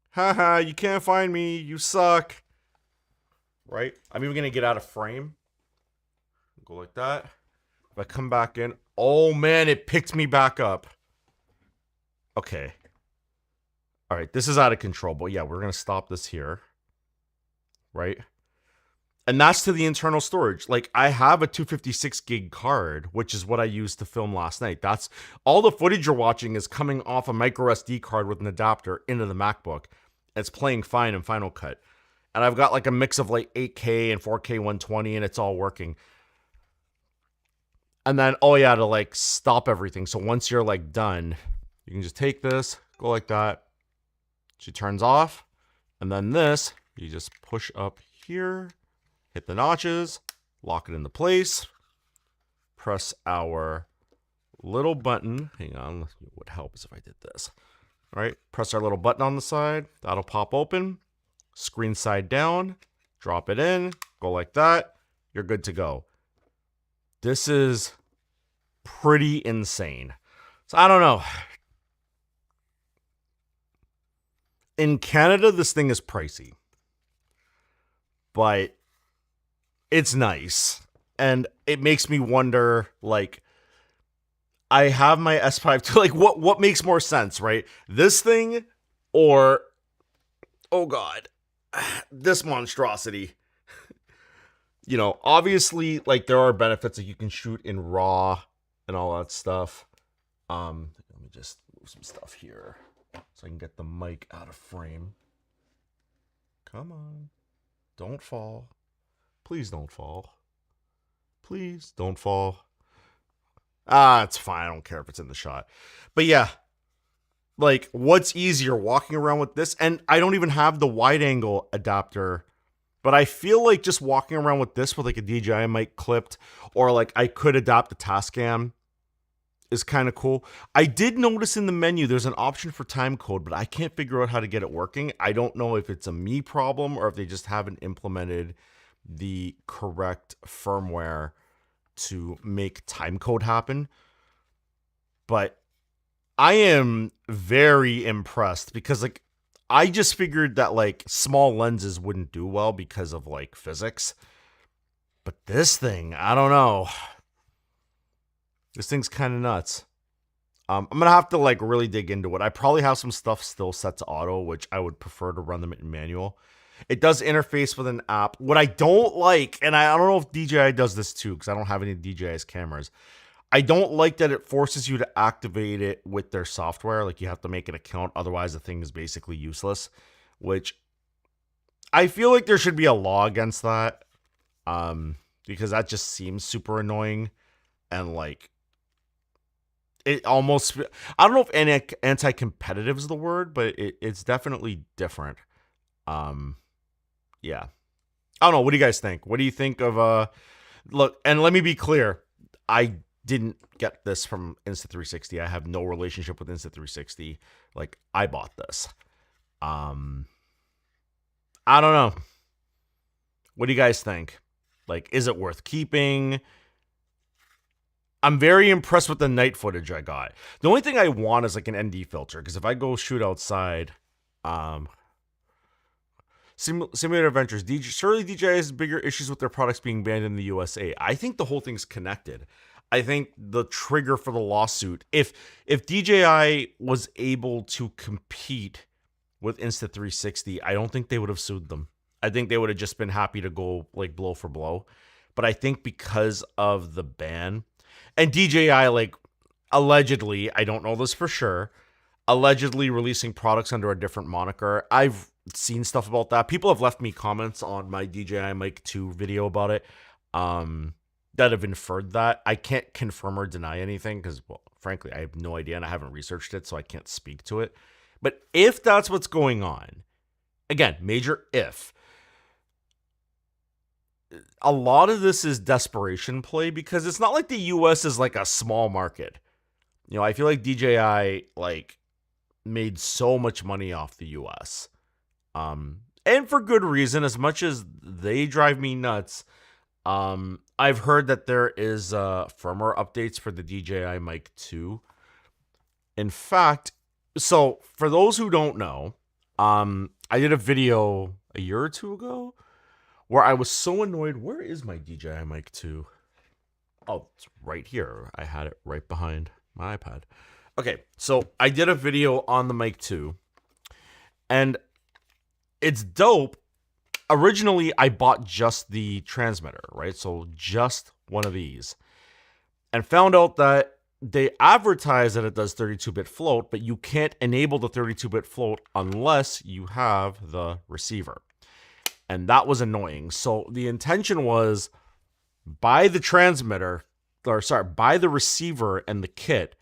Haha, you can't find me. You suck. Right? I'm even going to get out of frame. Go like that. If I come back in. Oh, man, it picked me back up. Okay. All right, this is out of control. But yeah, we're going to stop this here. Right? And that's to the internal storage. Like, I have a 256 gig card, which is what I used to film last night. That's all the footage you're watching is coming off a micro SD card with an adapter into the MacBook. It's playing fine in Final Cut. And I've got like a mix of like 8K and 4K 120, and it's all working. And then, oh yeah, to like stop everything. So once you're like done, you can just take this, go like that. She turns off. And then this, you just push up here, hit the notches, lock it into place, press our little button. Hang on, what would help is if I did this. All right, press our little button on the side. That'll pop open. Screen side down, drop it in, go like that. You're good to go. This is pretty insane. So I don't know. In Canada, this thing is pricey, but it's nice. And it makes me wonder, like, I have my S5 II, like, what makes more sense, right? This thing or, oh God, this monstrosity. You know, obviously, like, there are benefits that you can shoot in RAW and all that stuff. Let me just move some stuff here so I can get the mic out of frame. Come on. Don't fall. Please don't fall. Please don't fall. It's fine. I don't care if it's in the shot. But yeah, like, what's easier, walking around with this? And I don't even have the wide angle adapter, but I feel like just walking around with this with like a DJI mic clipped, or like I could adapt the Tascam, is kind of cool. I did notice in the menu there's an option for time code, but I can't figure out how to get it working. I don't know if it's a me problem or if they just haven't implemented the correct firmware to make time code happen. But I am very impressed because, like, I just figured that like small lenses wouldn't do well because of like physics. But this thing, I don't know. This thing's kind of nuts. I'm going to have to like really dig into it. I probably have some stuff still set to auto, which I would prefer to run them in manual. It does interface with an app. What I don't like, and I don't know if DJI does this too, because I don't have any DJI's cameras. I don't like that it forces you to activate it with their software. Like, you have to make an account. Otherwise, the thing is basically useless, which I feel like there should be a law against that. because that just seems super annoying and like it almost. I don't know if anti-competitive is the word, but it's definitely different. Um, yeah. I don't know. What do you guys think? What do you think of look, and let me be clear. I didn't get this from Inst360. I have no relationship with Inst360. Like I bought this. Um I don't know. What do you guys think? Like is it worth keeping? I'm very impressed with the night footage I got. The only thing I want is like an ND filter because if I go shoot outside, um Simulator Adventures. Surely DJI has bigger issues with their products being banned in the USA. I think the whole thing's connected. I think the trigger for the lawsuit, if DJI was able to compete with Insta360, I don't think they would have sued them. I think they would have just been happy to go like blow for blow. But I think because of the ban, and DJI like allegedly, I don't know this for sure, allegedly releasing products under a different moniker. I've seen stuff about that. People have left me comments on my DJI Mic 2 video about it that have inferred that. I can't confirm or deny anything because, well, frankly, I have no idea and I haven't researched it, so I can't speak to it. But if that's what's going on, again, major if, a lot of this is desperation play because it's not like the US is like a small market. You know, I feel like DJI like made so much money off the US. And for good reason, as much as they drive me nuts. I've heard that there is firmware updates for the DJI Mic 2. In fact, so for those who don't know, I did a video a year or two ago where I was so annoyed. Where is my DJI Mic 2? Oh, it's right here. I had it right behind my iPad. Okay, so I did a video on the Mic 2, and it's dope. Originally, I bought just the transmitter, right? So just one of these. And found out that they advertise that it does 32-bit float, but you can't enable the 32-bit float unless you have the receiver. And that was annoying. So the intention was buy the transmitter, buy the receiver and the kit,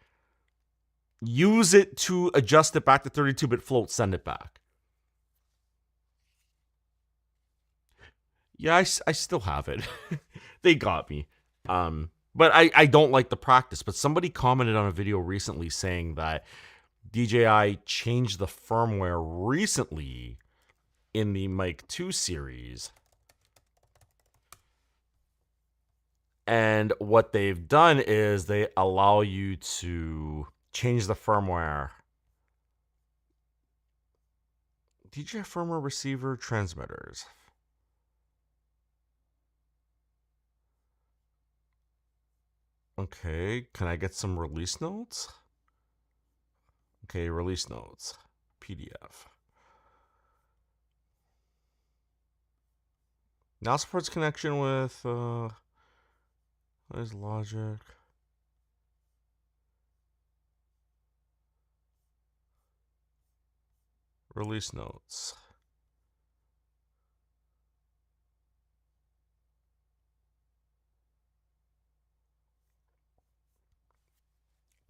use it to adjust it back to 32-bit float, send it back. Yeah, I still have it. They got me. But I don't like the practice. But somebody commented on a video recently saying that DJI changed the firmware recently in the Mic 2 series. And what they've done is they allow you to change the firmware. DJI firmware receiver transmitters. Okay, can I get some release notes? Okay, release notes. PDF. Now supports connection with, what is logic? Release notes.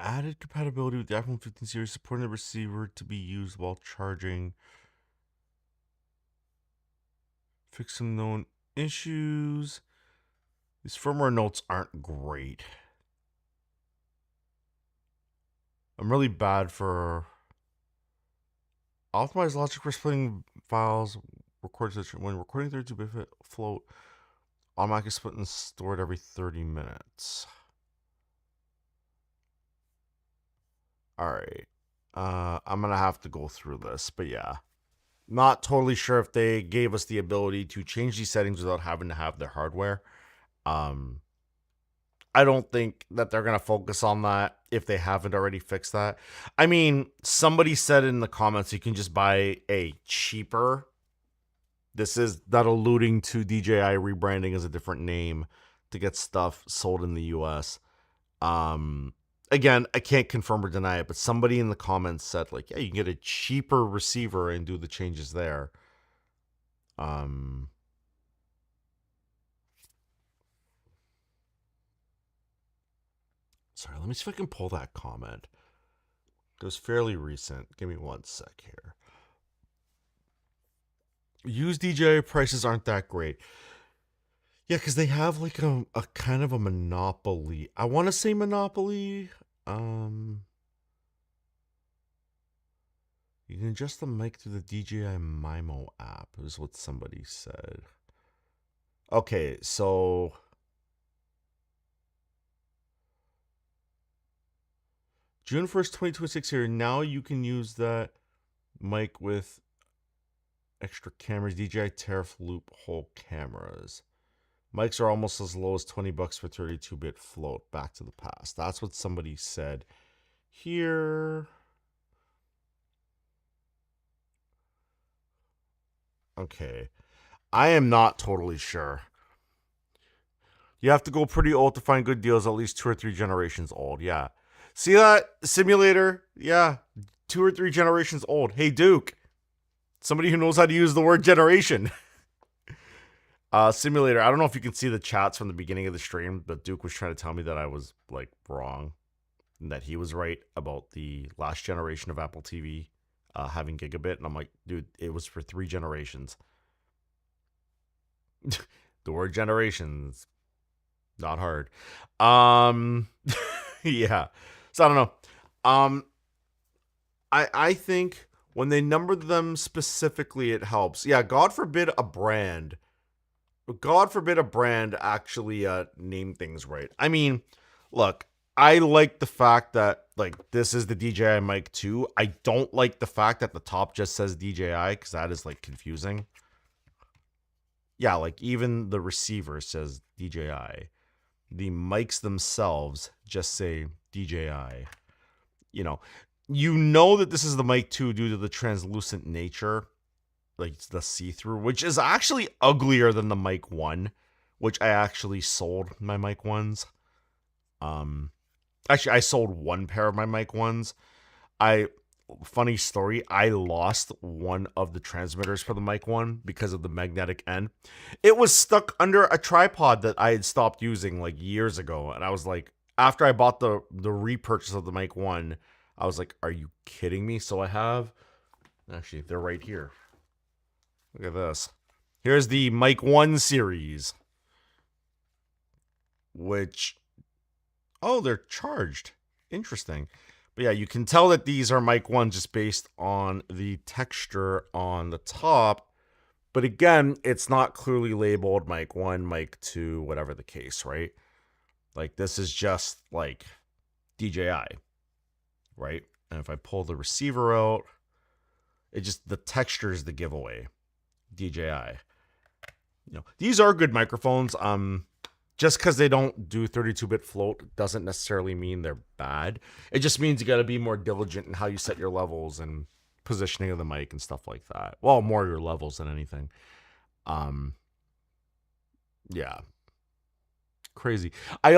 Added compatibility with the iPhone 15 series, supporting the receiver to be used while charging. Fix some known issues. These firmware notes aren't great. I'm really bad for optimized logic for splitting files. When recording 32-bit float, automatically split and stored every 30 minutes. All right. I'm going to have to go through this, but yeah. Not totally sure if they gave us the ability to change these settings without having to have their hardware. I don't think that they're going to focus on that if they haven't already fixed that. I mean, somebody said in the comments you can just buy a cheaper. This is that alluding to DJI rebranding as a different name to get stuff sold in the US. Again, I can't confirm or deny it, but somebody in the comments said, like, yeah, you can get a cheaper receiver and do the changes there. Sorry, let me see if I can pull that comment. It was fairly recent. Give me one sec here. Used DJI prices aren't that great. Yeah, because they have like a kind of a monopoly. I want to say monopoly. You can adjust the mic through the DJI Mimo app, is what somebody said. Okay, so June 1st, 2026 here. Now you can use that mic with extra cameras, DJI tariff loophole cameras. Mics are almost as low as $20 for 32-bit float. Back to the past. That's what somebody said here. Okay. I am not totally sure. You have to go pretty old to find good deals, at least 2 or 3 generations old. Yeah. See that simulator? Yeah. 2 or 3 generations old. Hey, Duke. Somebody who knows how to use the word generation. Simulator. I don't know if you can see the chats from the beginning of the stream, but Duke was trying to tell me that I was like wrong and that he was right about the last generation of Apple TV having gigabit. And I'm like, dude, it was for 3 generations. The word generations, not hard. Yeah. So I don't know. I think when they number them specifically, it helps. Yeah, God forbid a brand actually name things right. I mean, look, I like the fact that like this is the DJI Mic 2. I don't like the fact that the top just says DJI because that is like confusing. Yeah, like even the receiver says DJI. The mics themselves just say DJI. You know that this is the Mic 2 due to the translucent nature, like the see-through, which is actually uglier than the Mic 1, which I actually sold my Mic 1s. Actually, I sold one pair of my Mic 1s. Funny story, I lost one of the transmitters for the Mic 1 because of the magnetic end. It was stuck under a tripod that I had stopped using like years ago. And I was like, after I bought the repurchase of the Mic 1, I was like, are you kidding me? So I have, actually, they're right here. Look at this. Here's the Mic 1 series, which, oh, they're charged. Interesting. But yeah, you can tell that these are Mic 1 just based on the texture on the top. But again, it's not clearly labeled Mic 1, Mic 2, whatever the case, right? Like this is just like DJI, right? And if I pull the receiver out, the texture is the giveaway. DJI. These are good microphones. Just because they don't do 32-bit float doesn't necessarily mean they're bad. It just means you got to be more diligent in how you set your levels and positioning of the mic and stuff like that. Well, more your levels than anything. Yeah. Crazy. I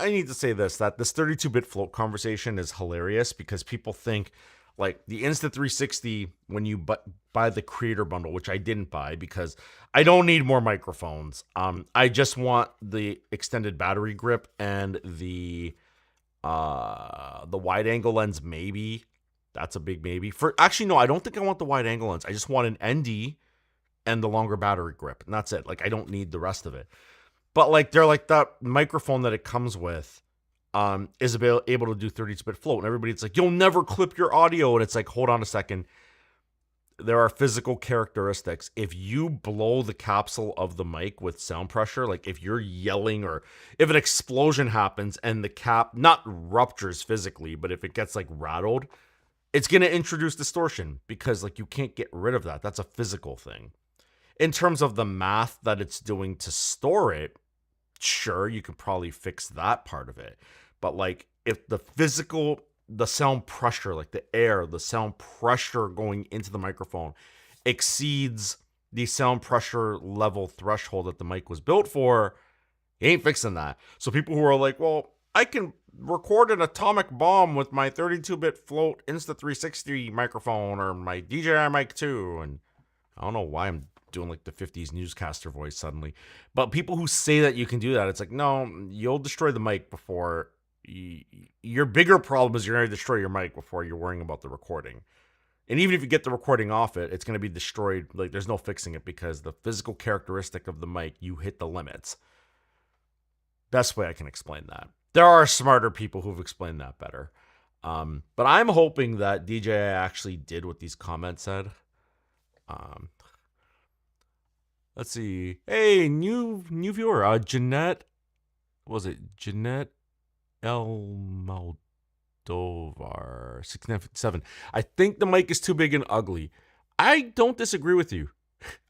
need to say that this 32-bit float conversation is hilarious because people think like the Inst360 when you buy the creator bundle, which I didn't buy because I don't need more microphones. I just want the extended battery grip and the wide angle lens. Maybe that's a big maybe. Actually, no, I don't think I want the wide angle lens. I just want an ND and the longer battery grip, and that's it. Like I don't need the rest of it. But like they're like that microphone that it comes with. Is able to do 32-bit float. And everybody's like, you'll never clip your audio. And it's like, hold on a second. There are physical characteristics. If you blow the capsule of the mic with sound pressure, like if you're yelling or if an explosion happens and the cap not ruptures physically, but if it gets like rattled, it's going to introduce distortion because like you can't get rid of that. That's a physical thing. In terms of the math that it's doing to store it, sure, you could probably fix that part of it. But like if the sound pressure, like the sound pressure going into the microphone exceeds the sound pressure level threshold that the mic was built for, you ain't fixing that. So people who are like, well, I can record an atomic bomb with my 32-bit float Inst360 microphone or my DJI Mic 2. And I don't know why I'm doing like the 50s newscaster voice suddenly. But people who say that you can do that, it's like, no, you'll destroy the mic before your bigger problem is you're going to destroy your mic before you're worrying about the recording. And even if you get the recording off it, it's going to be destroyed. Like, there's no fixing it because the physical characteristic of the mic, you hit the limits. Best way I can explain that. There are smarter people who've explained that better. But I'm hoping that DJI actually did what these comments said. Let's see. Hey, new viewer. Jeanette. Was it Jeanette L. Moldovar 697? I think the mic is too big and ugly. I don't disagree with you.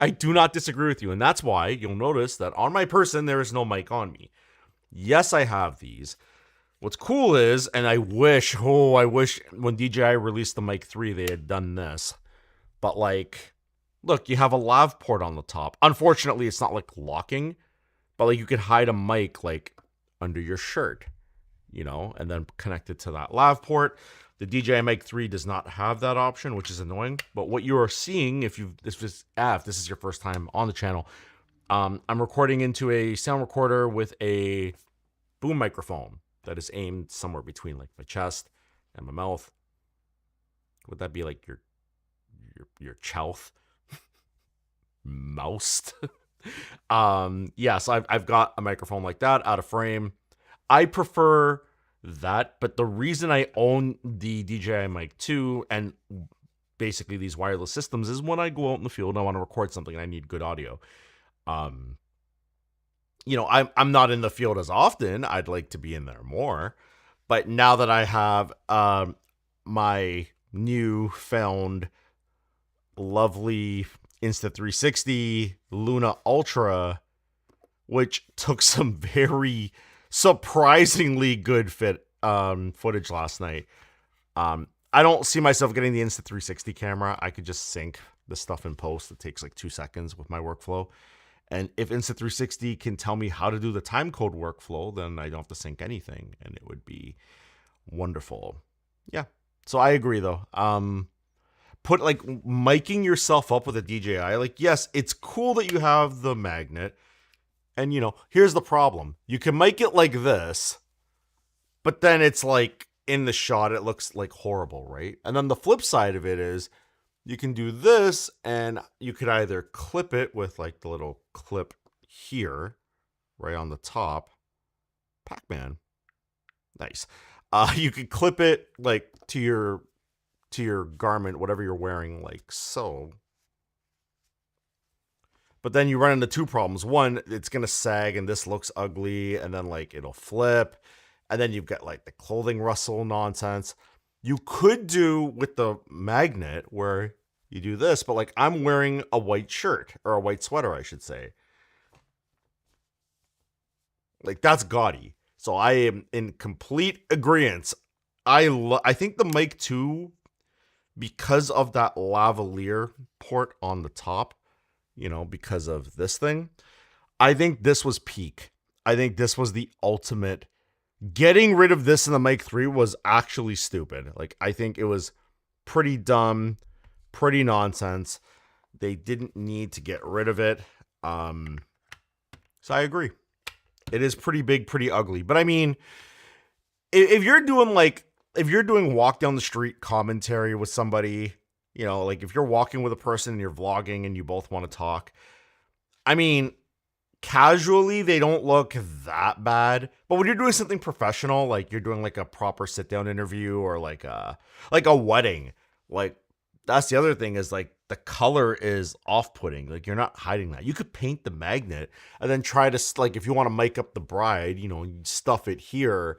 I do not disagree with you. And that's why you'll notice that on my person, there is no mic on me. Yes, I have these. What's cool is, and I wish when DJI released the Mic 3, they had done this. But like, look, you have a lav port on the top. Unfortunately, it's not like locking, but like you could hide a mic like under your shirt, you know, and then connect it to that lav port. The DJI Mic 3 does not have that option, which is annoying. But what you are seeing, if this is your first time on the channel, I'm recording into a sound recorder with a boom microphone that is aimed somewhere between like my chest and my mouth. Would that be like your chouth? Mouse? Yeah, so I've got a microphone like that out of frame. I prefer that, but the reason I own the DJI Mic 2 and basically these wireless systems is when I go out in the field and I want to record something and I need good audio. You know, I'm not in the field as often. I'd like to be in there more. But now that I have my newfound lovely Inst360 Luna Ultra, which took some very surprisingly good footage last night. I don't see myself getting the Inst360 camera. I could just sync the stuff in post. It takes like 2 seconds with my workflow. And if Inst360 can tell me how to do the timecode workflow, then I don't have to sync anything, and it would be wonderful. Yeah. So I agree, though. Put like miking yourself up with a DJI. Like, yes, it's cool that you have the magnet. And, you know, here's the problem. You can mic it like this, but then it's like in the shot, it looks like horrible, right? And then the flip side of it is you can do this, and you could either clip it with like the little clip here, right on the top. Pac-Man. Nice. You could clip it like to your garment, whatever you're wearing, like so. But then you run into two problems. One, it's going to sag and this looks ugly, and then like it'll flip. And then you've got like the clothing rustle nonsense. You could do with the magnet where you do this, but like I'm wearing a white shirt, or a white sweater, I should say. Like, that's gaudy. So I am in complete agreement. I think the Mic 2, because of that lavalier port on the top, you know, because of this thing, I think this was peak. I think this was the ultimate. Getting rid of this in the Mic 3 was actually stupid. Like, I think it was pretty dumb, pretty nonsense. They didn't need to get rid of it. So I agree. It is pretty big, pretty ugly. But I mean, if you're doing walk down the street commentary with somebody, you know, like if you're walking with a person and you're vlogging and you both want to talk, I mean, casually, they don't look that bad. But when you're doing something professional, like you're doing like a proper sit down interview or like a wedding, like that's the other thing is like the color is off-putting. Like you're not hiding that. You could paint the magnet and then try to, like, if you want to mic up the bride, you know, you stuff it here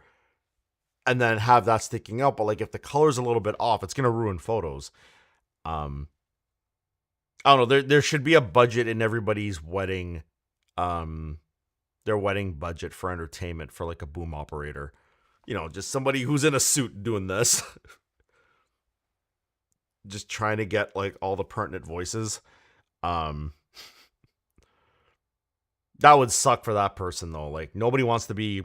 and then have that sticking out. But like if the color's a little bit off, it's going to ruin photos. I don't know. There should be a budget in everybody's wedding, their wedding budget for entertainment for like a boom operator. You know, just somebody who's in a suit doing this. Just trying to get like all the pertinent voices. That would suck for that person though. Like nobody wants to be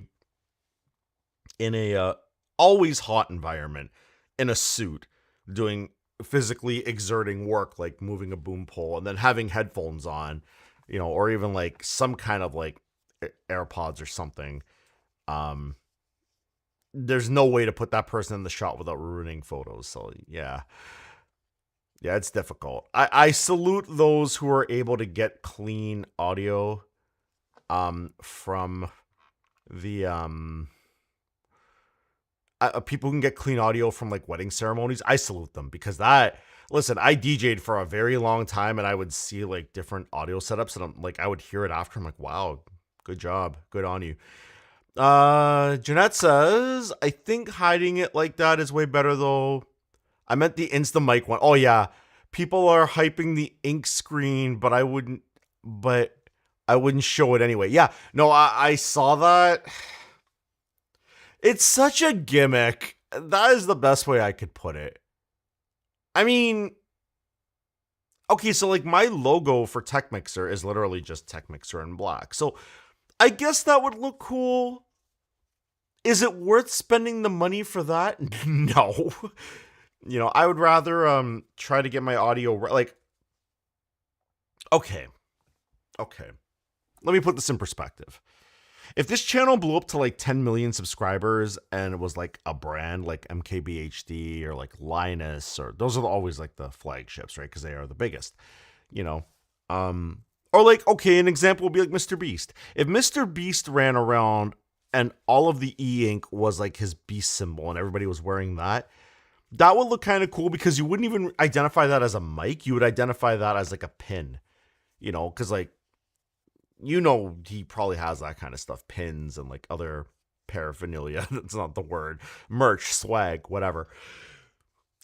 in a always hot environment in a suit doing physically exerting work, like moving a boom pole and then having headphones on, you know, or even like some kind of like AirPods or something. there's no way to put that person in the shot without ruining photos. So yeah. Yeah, it's difficult. I salute those who are able to get clean audio from the people who can get clean audio from like wedding ceremonies. I salute them because listen, I DJ'd for a very long time and I would see like different audio setups and I'm like, I would hear it after. I'm like, wow, good job. Good on you. Jeanette says, I think hiding it like that is way better though. I meant the Insta mic one. Oh yeah. People are hyping the ink screen, but I wouldn't show it anyway. Yeah. No, I saw that. It's such a gimmick. That is the best way I could put it. I mean, okay, so like my logo for Tech Mixer is literally just Tech Mixer in black. So I guess that would look cool. Is it worth spending the money for that? No. You know, I would rather try to get my audio like okay. Let me put this in perspective. If this channel blew up to like 10 million subscribers and it was like a brand like MKBHD or like Linus, or those are always like the flagships, right? Because they are the biggest, you know. Or like, okay, an example would be like Mr. Beast. If Mr. Beast ran around and all of the e-ink was like his beast symbol and everybody was wearing that, that would look kind of cool because you wouldn't even identify that as a mic. You would identify that as like a pin, you know, because like, you know, he probably has that kind of stuff, pins and like other paraphernalia. That's not the word. Merch, swag, whatever.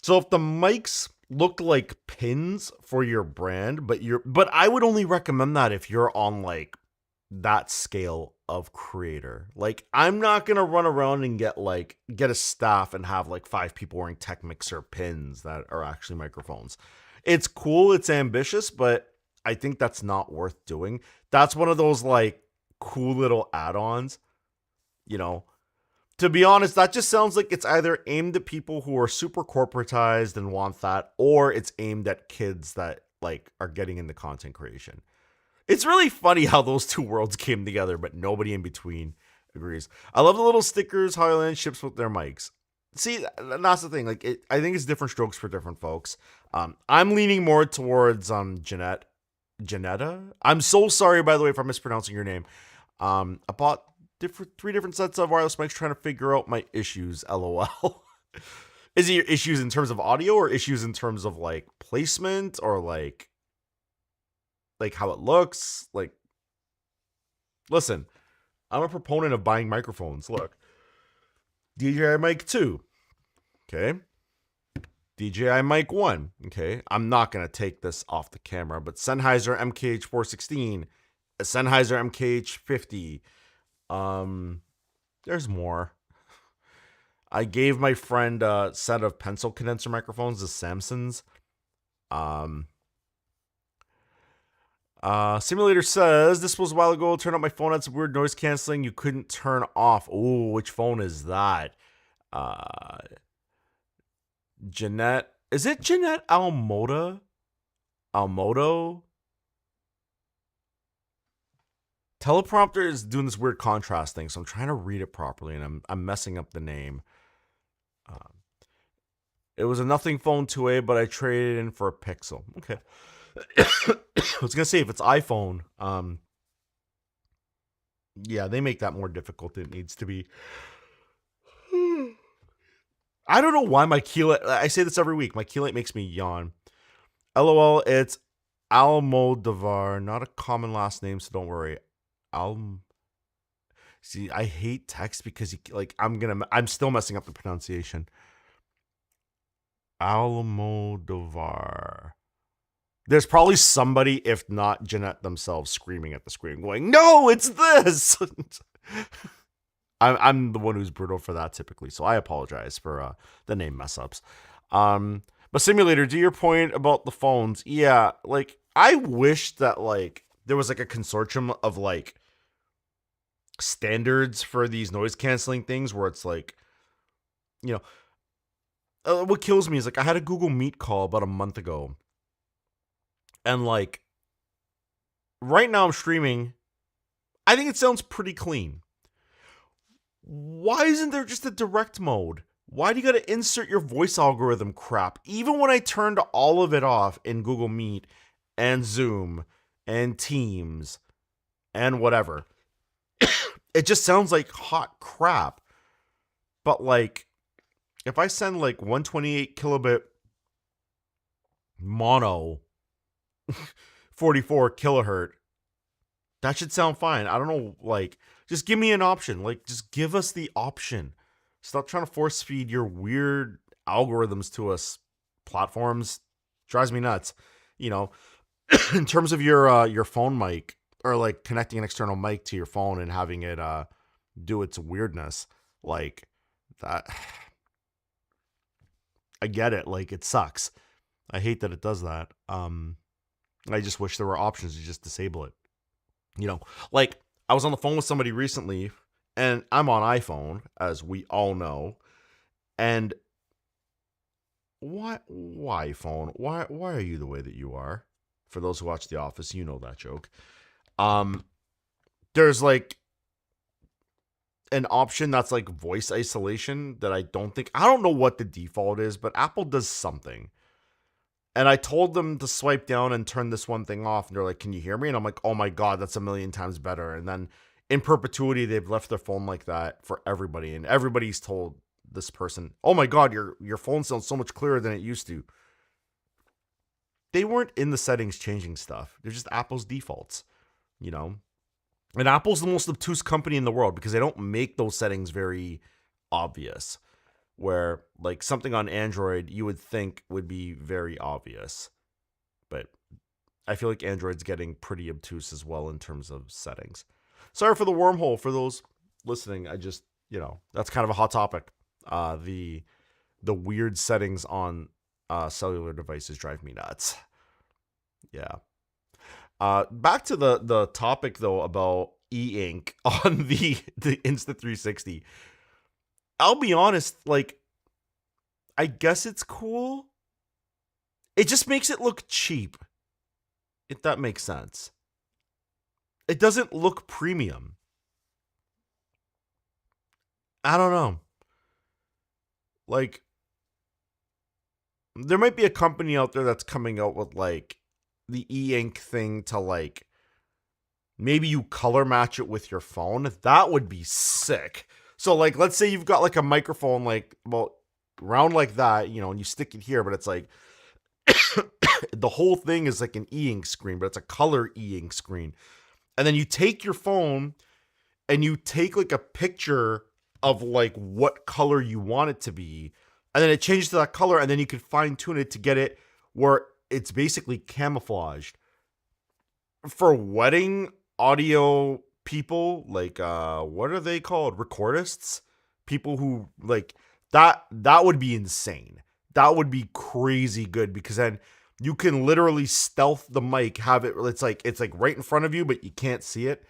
So if the mics look like pins for your brand, but I would only recommend that if you're on like that scale of creator. Like I'm not going to run around and get a staff and have like 5 people wearing Tech Mixer pins that are actually microphones. It's cool, it's ambitious, but I think that's not worth doing. That's one of those like cool little add-ons, you know. To be honest, that just sounds like it's either aimed at people who are super corporatized and want that, or it's aimed at kids that like are getting into content creation. It's really funny how those two worlds came together, but nobody in between agrees. I love the little stickers Highland ships with their mics. See, that's the thing. Like, I think it's different strokes for different folks. I'm leaning more towards Janetta. I'm so sorry, by the way, if I'm mispronouncing your name. I bought 3 different sets of wireless mics trying to figure out my issues. LOL. Is it your issues in terms of audio or issues in terms of like placement or like how it looks? Like, listen, I'm a proponent of buying microphones. Look, DJI Mic 2. Okay. DJI Mic 1. Okay. I'm not going to take this off the camera, but Sennheiser MKH416, a Sennheiser MKH50. There's more. I gave my friend a set of pencil condenser microphones, the Samsons. Simulator says, this was a while ago. Turned up my phone, had some weird noise canceling you couldn't turn off. Oh, which phone is that? Jeanette. Is it Jeanette Almodo? Teleprompter is doing this weird contrast thing, so I'm trying to read it properly, and I'm messing up the name. It was a nothing phone 2A, but I traded it in for a Pixel. Okay. I was gonna say if it's iPhone, yeah, they make that more difficult than it needs to be. I don't know why my Keylite, I say this every week, my Keylite makes me yawn. LOL, it's Almodovar, not a common last name, so don't worry. See, I hate text because I'm still messing up the pronunciation. Almodovar. There's probably somebody, if not Jeanette themselves, screaming at the screen, going, "No, it's this." I'm the one who's brutal for that typically, so I apologize for the name mess ups. But Simulator, to your point about the phones, yeah, like I wish that like there was like a consortium of like standards for these noise canceling things where it's like, you know, what kills me is like I had a Google Meet call about a month ago, and like right now I'm streaming. I think it sounds pretty clean. Why isn't there just a direct mode? Why do you gotta insert your voice algorithm crap? Even when I turned all of it off in Google Meet and Zoom and Teams and whatever, it just sounds like hot crap. But like, if I send like 128 kilobit mono 44 kilohertz, that should sound fine. I don't know, like, just give me an option. Like, just give us the option. Stop trying to force feed your weird algorithms to us. Platforms drives me nuts. You know, in terms of your phone mic, or like connecting an external mic to your phone and having it do its weirdness, like that. I get it. Like, it sucks. I hate that it does that. I just wish there were options to just disable it. You know, like, I was on the phone with somebody recently, and I'm on iPhone, as we all know. And why phone? Why are you the way that you are? For those who watch The Office, you know that joke. There's like an option that's like voice isolation that I don't know what the default is, but Apple does something. And I told them to swipe down and turn this one thing off. And they're like, can you hear me? And I'm like, oh my God, that's a million times better. And then in perpetuity, they've left their phone like that for everybody. And everybody's told this person, oh my God, your phone sounds so much clearer than it used to. They weren't in the settings changing stuff. They're just Apple's defaults, you know? And Apple's the most obtuse company in the world because they don't make those settings very obvious. Where like something on Android you would think would be very obvious, but I feel like Android's getting pretty obtuse as well in terms of settings. Sorry for the wormhole for those listening. I just, that's kind of a hot topic. The weird settings on cellular devices drive me nuts. Yeah. Back to the topic though about e-ink on the Inst360. I'll be honest, like, I guess it's cool. It just makes it look cheap, if that makes sense. It doesn't look premium. I don't know. Like, there might be a company out there that's coming out with, like, the e-ink thing to, like, maybe you color match it with your phone. That would be sick. So, like, let's say you've got, like, a microphone, like, about round like that, and you stick it here, but it's, like, the whole thing is, like, an e-ink screen, but it's a color e-ink screen. And then you take your phone, and you take, like, a picture of, like, what color you want it to be, and then it changes to that color, and then you can fine-tune it to get it where it's basically camouflaged. For wedding audio people, like, what are they called? Recordists? People who, like, that would be insane. That would be crazy good, because then you can literally stealth the mic, have it, it's like right in front of you, but you can't see it.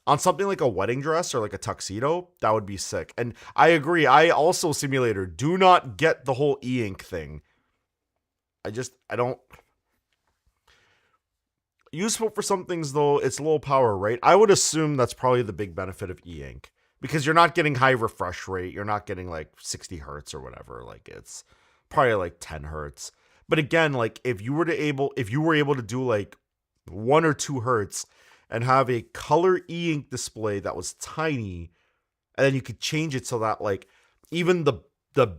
On something like a wedding dress or like a tuxedo, that would be sick. And I agree. I also, simulator, do not get the whole e-ink thing. I don't. Useful for some things, though. It's low power, right? I would assume that's probably the big benefit of e-ink, because you're not getting high refresh rate. You're not getting like 60 hertz or whatever. Like, it's probably like 10 hertz. But again, like, if you were able to do like 1 or 2 hertz and have a color e-ink display that was tiny, and then you could change it so that, like, even the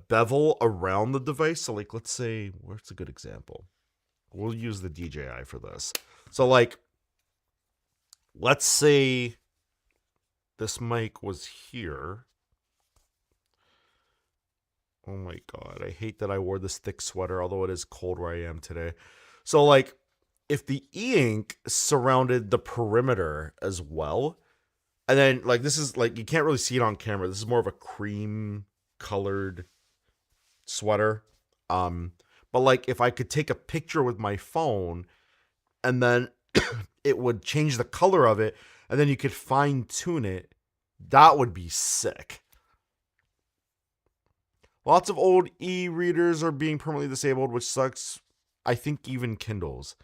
bevel around the device. So, like, let's say, where's a good example? We'll use the DJI for this. So, like, let's say this mic was here. Oh my God, I hate that I wore this thick sweater, although it is cold where I am today. So, like, if the e-ink surrounded the perimeter as well, and then, like, this is, like, you can't really see it on camera. This is more of a cream colored sweater. But, like, if I could take a picture with my phone, and then it would change the color of it, and then you could fine tune it, that would be sick. Lots of old e-readers are being permanently disabled, which sucks. I think even Kindles.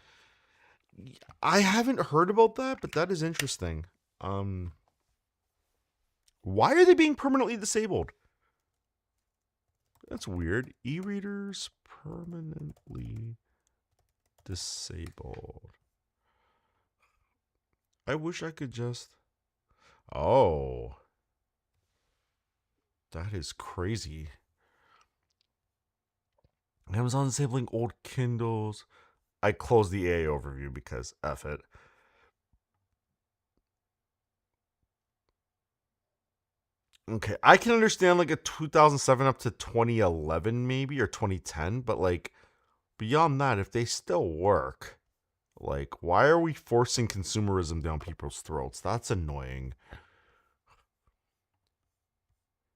I haven't heard about that, but that is interesting. Why are they being permanently disabled? That's weird. E-readers permanently disabled. I wish I could just... Oh. That is crazy. Amazon disabling old Kindles. I closed the AA overview because F it. Okay, I can understand like a 2007 up to 2011 maybe, or 2010, but like beyond that, if they still work, like why are we forcing consumerism down people's throats? That's annoying.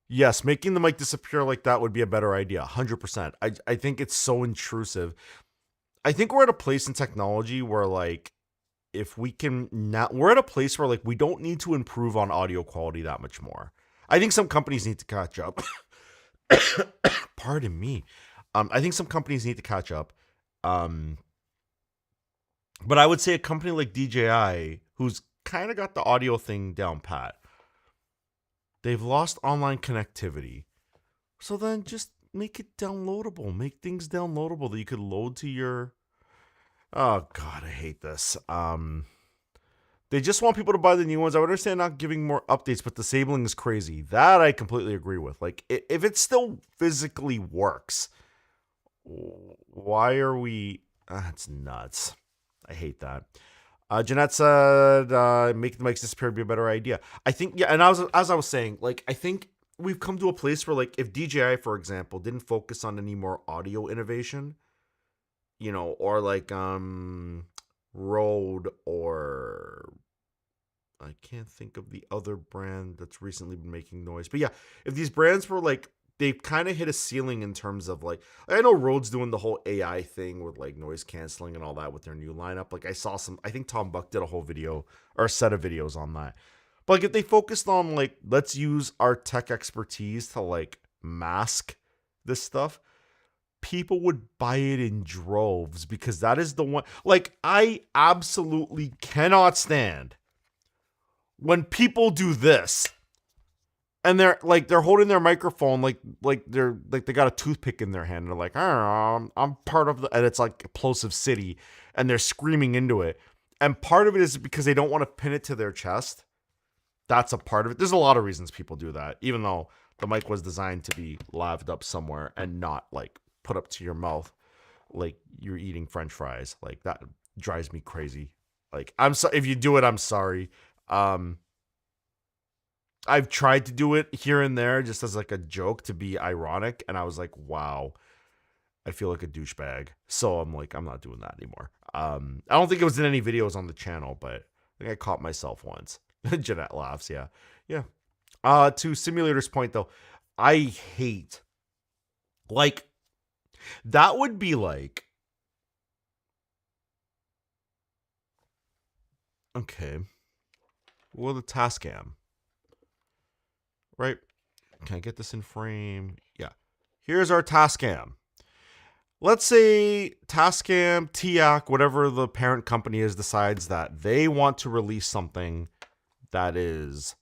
Yes, making the mic disappear like that would be a better idea, 100%. I think it's so intrusive. I think we're at a place in technology where like if we can not, we're at a place where like we don't need to improve on audio quality that much more. I think some companies need to catch up. Pardon me. I think some companies need to catch up. But I would say a company like DJI, who's kind of got the audio thing down pat, they've lost online connectivity. So then just make it downloadable. Make things downloadable that you could load to your... Oh, God, I hate this. They just want people to buy the new ones. I would understand not giving more updates, but disabling is crazy. That I completely agree with. Like, if it still physically works, why are we... That's nuts. I hate that. Jeanette said, make the mics disappear would be a better idea. I think, yeah, and as I was saying, like, I think we've come to a place where, like, if DJI, for example, didn't focus on any more audio innovation, you know, or like, Rode, or I can't think of the other brand that's recently been making noise. But yeah, if these brands were like, they kind of hit a ceiling in terms of like, I know Rode's doing the whole AI thing with like noise canceling and all that with their new lineup. Like I saw I think Tom Buck did a whole video or a set of videos on that. But like if they focused on like, let's use our tech expertise to like mask this stuff, people would buy it in droves because that is the one. Like I absolutely cannot stand when people do this and they're holding their microphone like they got a toothpick in their hand and they're like, I'm part of the, and it's like Plosive City and they're screaming into it. And part of it is because they don't want to pin it to their chest. That's a part of it. There's a lot of reasons people do that, even though the mic was designed to be laved up somewhere and not like put up to your mouth like you're eating French fries. Like that drives me crazy. Like I'm so, if you do it, I'm sorry. I've tried to do it here and there just as like a joke to be ironic, and I was like, wow, I feel like a douchebag. So I'm like, I'm not doing that anymore. I don't think it was in any videos on the channel, but I think I caught myself once. Jeanette laughs, yeah. Yeah. To Simulator's point though, I hate, like, that would be like, okay, well, the Tascam, right? Can I get this in frame? Yeah. Here's our Tascam. Let's say Tascam, TIAC, whatever the parent company is, decides that they want to release something that is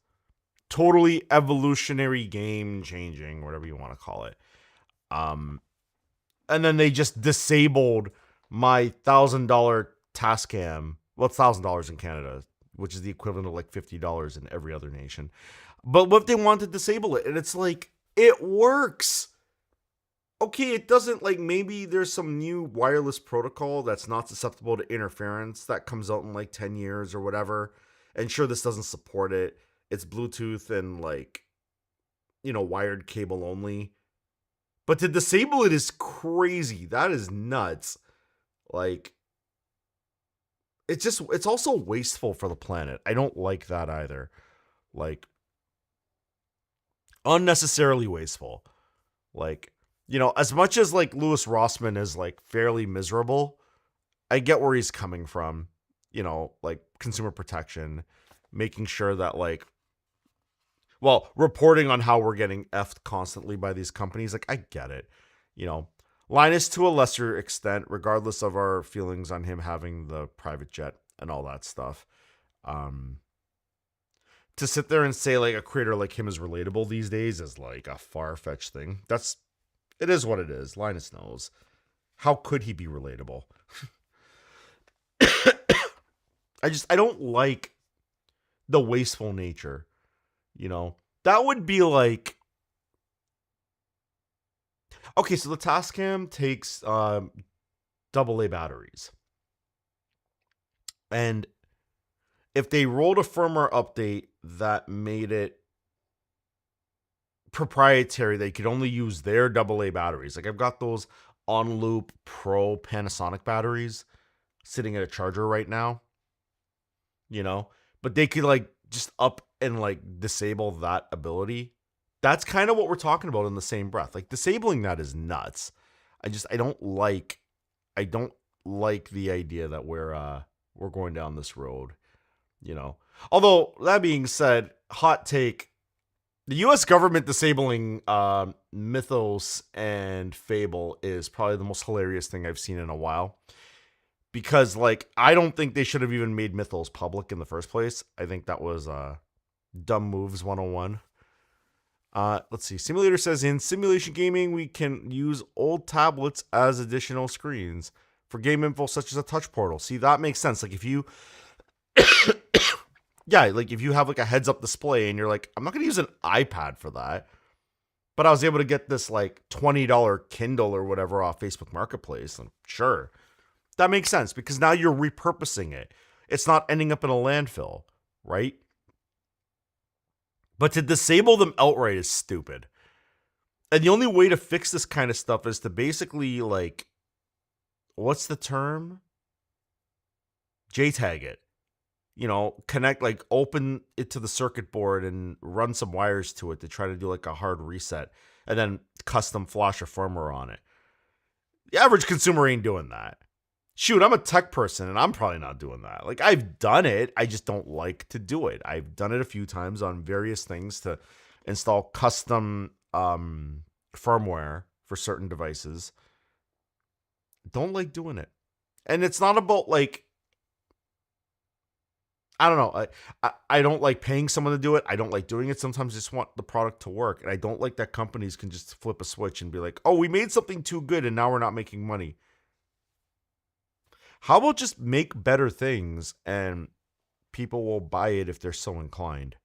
totally evolutionary, game changing, whatever you want to call it. And then they just disabled my $1,000 Tascam. Well, it's $1,000 in Canada, which is the equivalent of like $50 in every other nation. But what if they want to disable it? And it's like, it works. Okay, it doesn't, like, maybe there's some new wireless protocol that's not susceptible to interference that comes out in like 10 years or whatever. And sure, this doesn't support it. It's Bluetooth and like, you know, wired cable only. But to disable it is crazy. That is nuts. Like, it's also wasteful for the planet. I don't like that either. Like, unnecessarily wasteful. Like, you know, as much as like Louis Rossmann is like fairly miserable, I get where he's coming from. You know, like consumer protection, making sure that like, well, reporting on how we're getting effed constantly by these companies. Like, I get it. You know, Linus to a lesser extent, regardless of our feelings on him having the private jet and all that stuff. to sit there and say like a creator like him is relatable these days is like a far-fetched thing. It is what it is. Linus knows. How could he be relatable? I don't like the wasteful nature, you know. That would be like, okay, so the Tascam takes AA batteries. And if they rolled a firmware update that made it proprietary, they could only use their AA batteries. Like I've got those On Loop Pro Panasonic batteries sitting at a charger right now, you know, but they could like just up and like disable that ability. That's kind of what we're talking about in the same breath. Like disabling that is nuts. I don't like the idea that we're going down this road, you know. Although that being said, hot take, the US government disabling Mythos and Fable is probably the most hilarious thing I've seen in a while. Because like I don't think they should have even made Mythos public in the first place. I think that was dumb moves 101. Let's see. Simulator says in simulation gaming, we can use old tablets as additional screens for game info, such as a touch portal. See, that makes sense. Like if you, yeah, like if you have like a heads up display and you're like, I'm not going to use an iPad for that, but I was able to get this like $20 Kindle or whatever off Facebook Marketplace. And sure, that makes sense because now you're repurposing it. It's not ending up in a landfill, right? But to disable them outright is stupid. And the only way to fix this kind of stuff is to basically, like, what's the term? JTAG it. You know, connect, like, open it to the circuit board and run some wires to it to try to do, like, a hard reset. And then custom flash a firmware on it. The average consumer ain't doing that. Shoot, I'm a tech person and I'm probably not doing that. Like I've done it. I just don't like to do it. I've done it a few times on various things to install custom firmware for certain devices. Don't like doing it. And it's not about like, I don't know. I don't like paying someone to do it. I don't like doing it. Sometimes I just want the product to work. And I don't like that companies can just flip a switch and be like, oh, we made something too good and now we're not making money. How about just make better things and people will buy it if they're so inclined?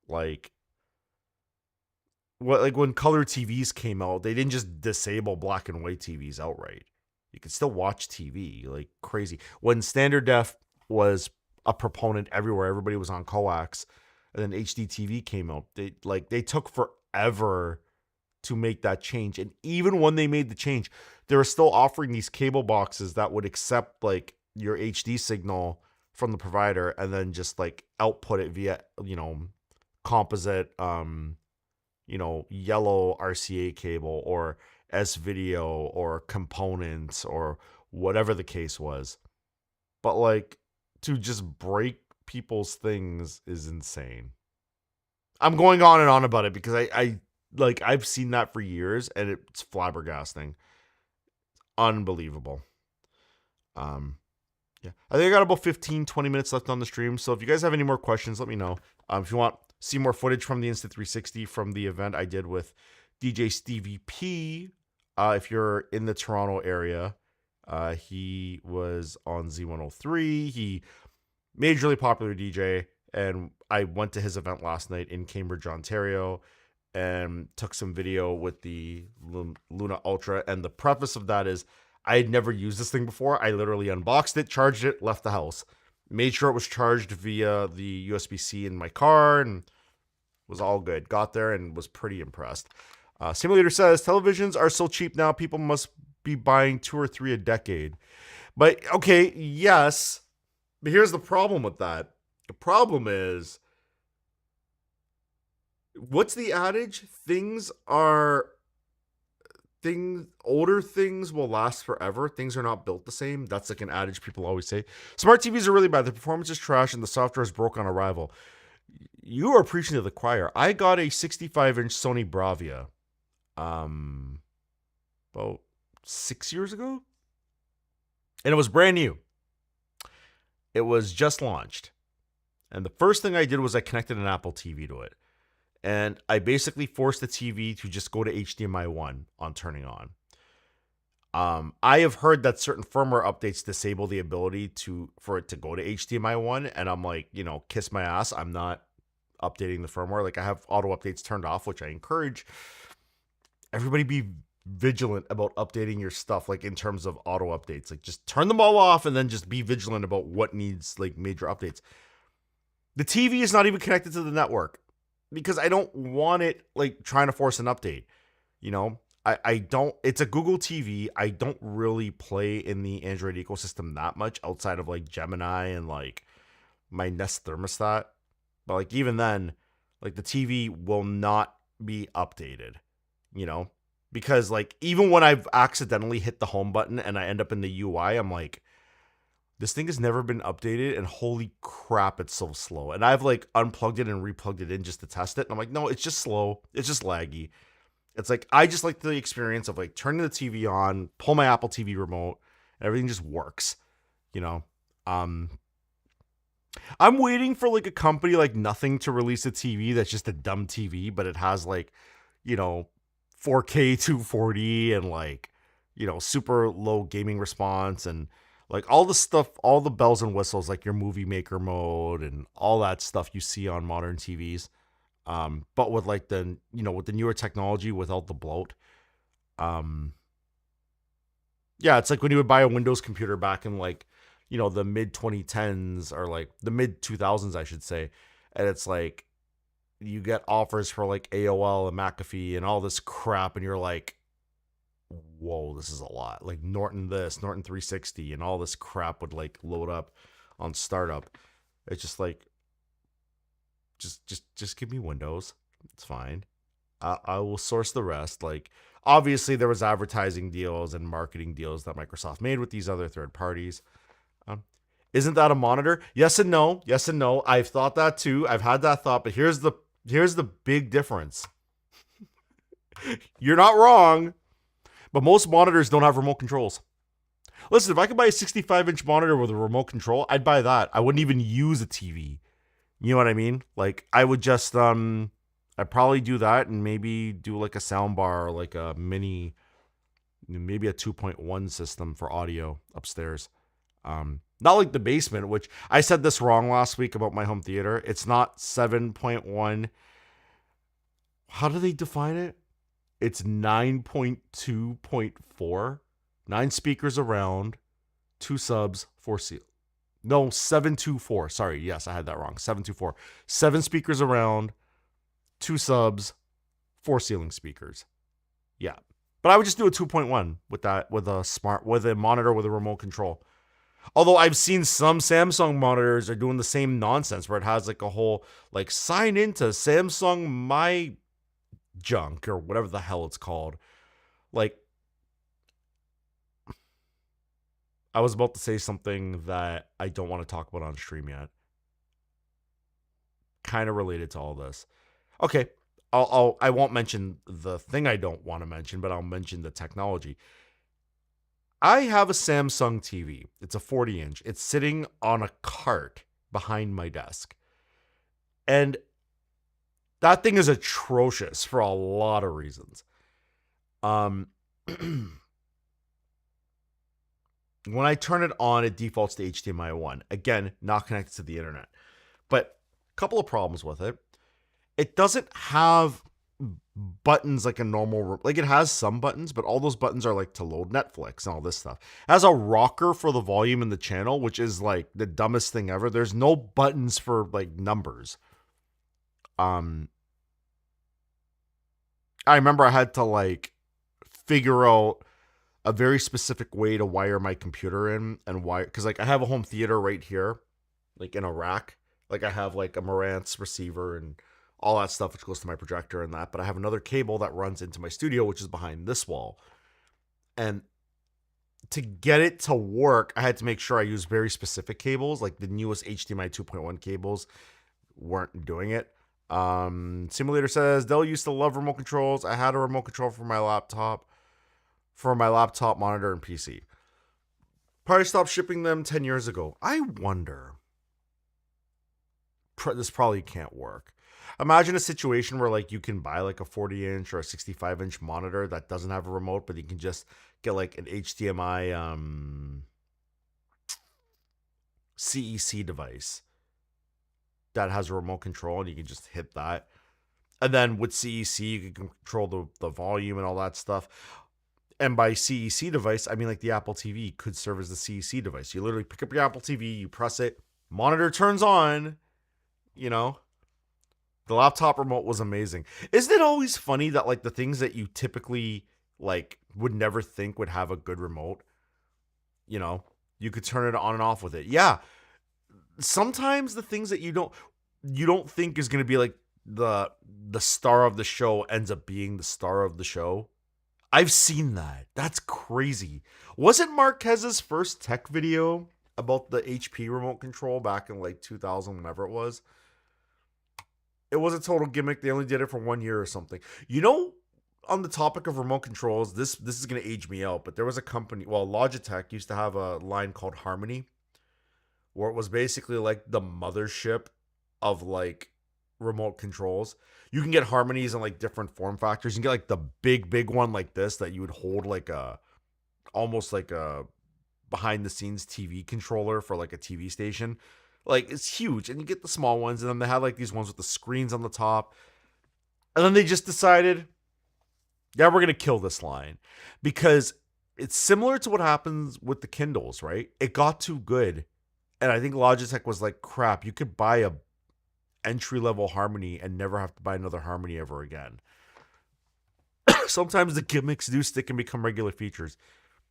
Like when color TVs came out, they didn't just disable black and white TVs outright. You could still watch TV like crazy. When standard def was a proponent everywhere, everybody was on coax, and then HD TV came out. They took forever to make that change. And even when they made the change, they were still offering these cable boxes that would accept like your HD signal from the provider and then just like output it via, you know, composite, you know, yellow RCA cable or S video or components or whatever the case was. But like to just break people's things is insane. I'm going on and on about it because I've seen that for years and it's flabbergasting. Unbelievable. Yeah. I think I got about 15-20 minutes left on the stream. So if you guys have any more questions, let me know. If you want to see more footage from the Inst360 from the event I did with DJ Stevie P, if you're in the Toronto area, he was on Z103. He majorly popular DJ, and I went to his event last night in Cambridge, Ontario, and took some video with the Luna Ultra. And the preface of that is I had never used this thing before. I literally unboxed it, charged it, left the house. Made sure it was charged via the USB-C in my car and was all good. Got there and was pretty impressed. Simulator says, televisions are so cheap now, people must be buying 2 or 3 a decade. But, okay, yes. But here's the problem with that. The problem is, what's the adage? Older things will last forever. Things are not built the same. That's like an adage people always say. Smart TVs are really bad. The performance is trash and the software is broke on arrival. You are preaching to the choir. I got a 65-inch Sony Bravia about 6 years ago. And it was brand new. It was just launched. And the first thing I did was I connected an Apple TV to it. And I basically forced the TV to just go to HDMI 1 on turning on. I have heard that certain firmware updates disable the ability for it to go to HDMI 1, and I'm like, kiss my ass. I'm not updating the firmware. Like, I have auto updates turned off, which I encourage everybody be vigilant about updating your stuff, like in terms of auto updates. Like, just turn them all off and then just be vigilant about what needs like major updates. The TV is not even connected to the network because I don't want it like trying to force an update. I don't, it's a Google TV. I don't really play in the Android ecosystem that much outside of like Gemini and like my Nest thermostat. But like even then, like the TV will not be updated, because like even when I've accidentally hit the home button and I end up in the UI, I'm like, this thing has never been updated and holy crap, it's so slow. And I've like unplugged it and replugged it in just to test it. And I'm like, no, it's just slow. It's just laggy. It's like, I just like the experience of like turning the TV on, pull my Apple TV remote, and everything just works, I'm waiting for like a company like Nothing to release a TV that's just a dumb TV, but it has like, 4K 240 and like, super low gaming response and like all the stuff, all the bells and whistles, like your movie maker mode and all that stuff you see on modern TVs. But with like with the newer technology without the bloat. Yeah, it's like when you would buy a Windows computer back in like, the mid 2010s or like the mid 2000s, I should say. And it's like, you get offers for like AOL and McAfee and all this crap. And you're like, whoa, this is a lot. Like Norton 360 and all this crap would like load up on startup. It's just like, just give me Windows. It's fine. I will source the rest. Like, obviously there was advertising deals and marketing deals that Microsoft made with these other third parties. Isn't that a monitor? Yes and no. Yes and no. I've thought that too. I've had that thought, but here's the big difference. You're not wrong, but most monitors don't have remote controls. Listen, if I could buy a 65-inch monitor with a remote control, I'd buy that. I wouldn't even use a TV. You know what I mean? Like, I would just, I'd probably do that and maybe do like a soundbar or like a mini, maybe a 2.1 system for audio upstairs. Not like the basement, which I said this wrong last week about my home theater. It's not 7.1. How do they define it? It's 9.2.4. 9 speakers around, 2 subs, 4 ceilings. No, 724. Sorry, yes, I had that wrong. 724. 7 speakers around, 2 subs, 4 ceiling speakers. Yeah. But I would just do a 2.1 with that, with a monitor with a remote control. Although I've seen some Samsung monitors are doing the same nonsense where it has like a whole, like, sign into Samsung My Junk or whatever the hell it's called. Like, I was about to say something that I don't want to talk about on stream yet. Kind of related to all this. Okay, I won't mention the thing I don't want to mention, but I'll mention the technology. I have a Samsung TV. It's a 40-inch. It's sitting on a cart behind my desk. And that thing is atrocious for a lot of reasons. When I turn it on, it defaults to HDMI 1. Again, not connected to the internet. But a couple of problems with it. It doesn't have buttons like a normal, like it has some buttons, but all those buttons are like to load Netflix and all this stuff. It has a rocker for the volume in the channel, which is like the dumbest thing ever. There's no buttons for like numbers. I remember I had to like figure out a very specific way to wire my computer in and wire, because like I have a home theater right here, like in a rack. Like I have like a Marantz receiver and all that stuff, which goes to my projector and that. But I have another cable that runs into my studio, which is behind this wall. And to get it to work, I had to make sure I use very specific cables. Like the newest HDMI 2.1 cables weren't doing it. Simulator says, Dell used to love remote controls. I had a remote control for my laptop monitor, and PC. Probably stopped shipping them 10 years ago. I wonder. This probably can't work. Imagine a situation where like you can buy like a 40-inch or a 65-inch monitor that doesn't have a remote, but you can just get like an HDMI CEC device that has a remote control, and you can just hit that. And then with CEC, you can control the volume and all that stuff. And by CEC device, I mean like the Apple TV could serve as the CEC device. You literally pick up your Apple TV, you press it, monitor turns on, you know. The laptop remote was amazing. Isn't it always funny that like the things that you typically like would never think would have a good remote, you know, you could turn it on and off with it. Yeah. Sometimes the things that you don't think is going to be like the star of the show ends up being the star of the show. I've seen that. That's crazy. Wasn't Marquez's first tech video about the HP remote control back in like 2000, whenever it was? It was a total gimmick. They only did it for 1 year or something. You know, on the topic of remote controls, this is going to age me out, but there was a company, well, Logitech used to have a line called Harmony, where it was basically like the mothership of like remote controls. You can get Harmonies in like different form factors. You can get like the big one like this that you would hold like almost like a behind the scenes TV controller for like a TV station. Like, it's huge. And you get the small ones, and then they had like these ones with the screens on the top. And then they just decided, yeah, we're going to kill this line, because it's similar to what happens with the Kindles, right? It got too good. And I think Logitech was like, crap, you could buy a entry-level Harmony and never have to buy another Harmony ever again. Sometimes the gimmicks do stick and become regular features.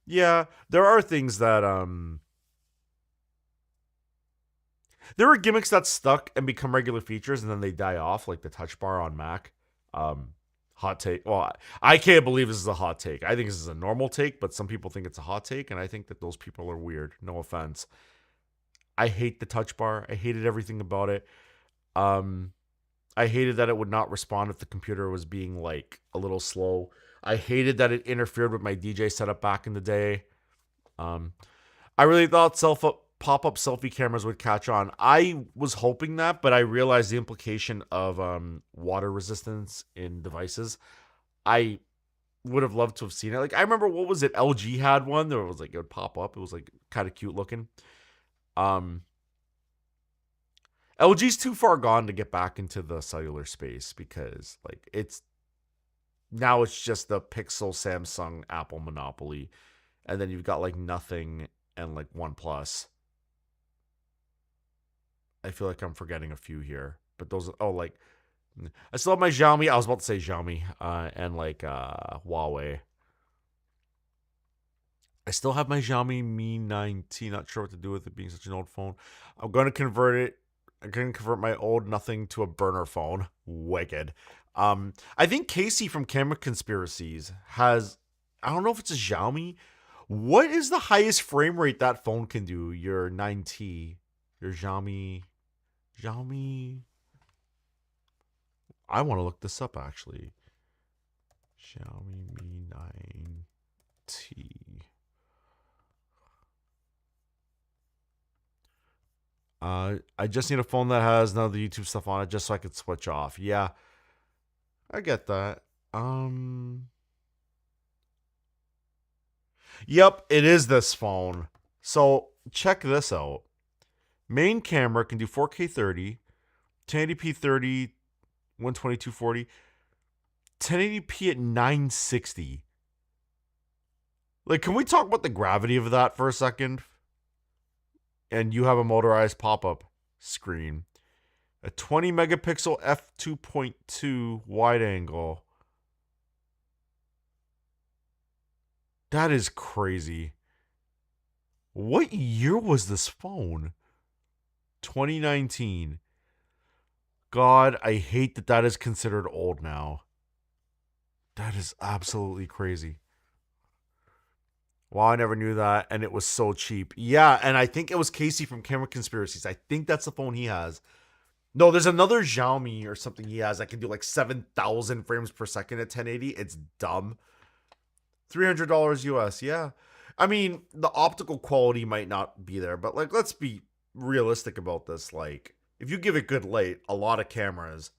Yeah, there are things that there are gimmicks that stuck and become regular features, and then they die off, like the touch bar on Mac. Hot take. Well, I can't believe this is a hot take. I think this is a normal take, but some people think it's a hot take, and I think that those people are weird. No offense. I hate the touch bar. I hated everything about it. I hated that it would not respond if the computer was being like a little slow. I hated that it interfered with my DJ setup back in the day. I really thought pop-up selfie cameras would catch on. I was hoping that, but I realized the implication of water resistance in devices. I would have loved to have seen it. Like, I remember, what was it? LG had one that was like, it would pop up. It was like kind of cute looking. LG's too far gone to get back into the cellular space, because like it's just the Pixel, Samsung, Apple monopoly. And then you've got like nothing and like OnePlus. I feel like I'm forgetting a few here, but those, like, I still have my Xiaomi. I was about to say Xiaomi, and like Huawei. I still have my Xiaomi Mi 9T. Not sure what to do with it being such an old phone. I'm going to convert it. I'm going to convert my old nothing to a burner phone. Wicked. I think Casey from Camera Conspiracies has, I don't know if it's a Xiaomi. What is the highest frame rate that phone can do? Your 9T, your Xiaomi. I want to look this up, actually. Xiaomi Mi 9T. I just need a phone that has none of the YouTube stuff on it, just so I could switch off. Yeah, I get that. Yep, it is this phone. So check this out. Main camera can do 4K 30, 1080p 30, 12240, 1080p at 960. Like, can we talk about the gravity of that for a second? And you have a motorized pop-up screen. A 20 megapixel f2.2 wide angle. That is crazy. What year was this phone? 2019. God, I hate that that is considered old now. That is absolutely crazy. Wow, I never knew that, and it was so cheap. Yeah, and I think it was Casey from Camera Conspiracies. I think that's the phone he has. No, there's another Xiaomi or something he has that can do like 7,000 frames per second at 1080. It's dumb. $300 US, yeah. I mean, the optical quality might not be there, but like, let's be realistic about this. Like, if you give it good light, a lot of cameras.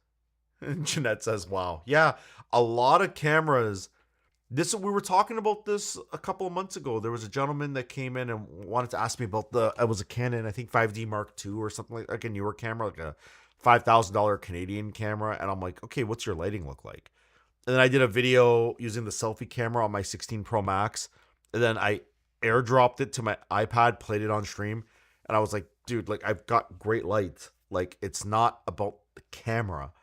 And Jeanette says, "Wow, yeah, a lot of cameras." This we were talking about this a couple of months ago. There was a gentleman that came in and wanted to ask me about it was a Canon, I think 5D Mark II or something like a newer camera, like a $5,000 Canadian camera, and I'm like, okay, what's your lighting look like? And then I did a video using the selfie camera on my 16 Pro Max, and then I airdropped it to my iPad, played it on stream, and I was like, dude, like I've got great lights. Like it's not about the camera,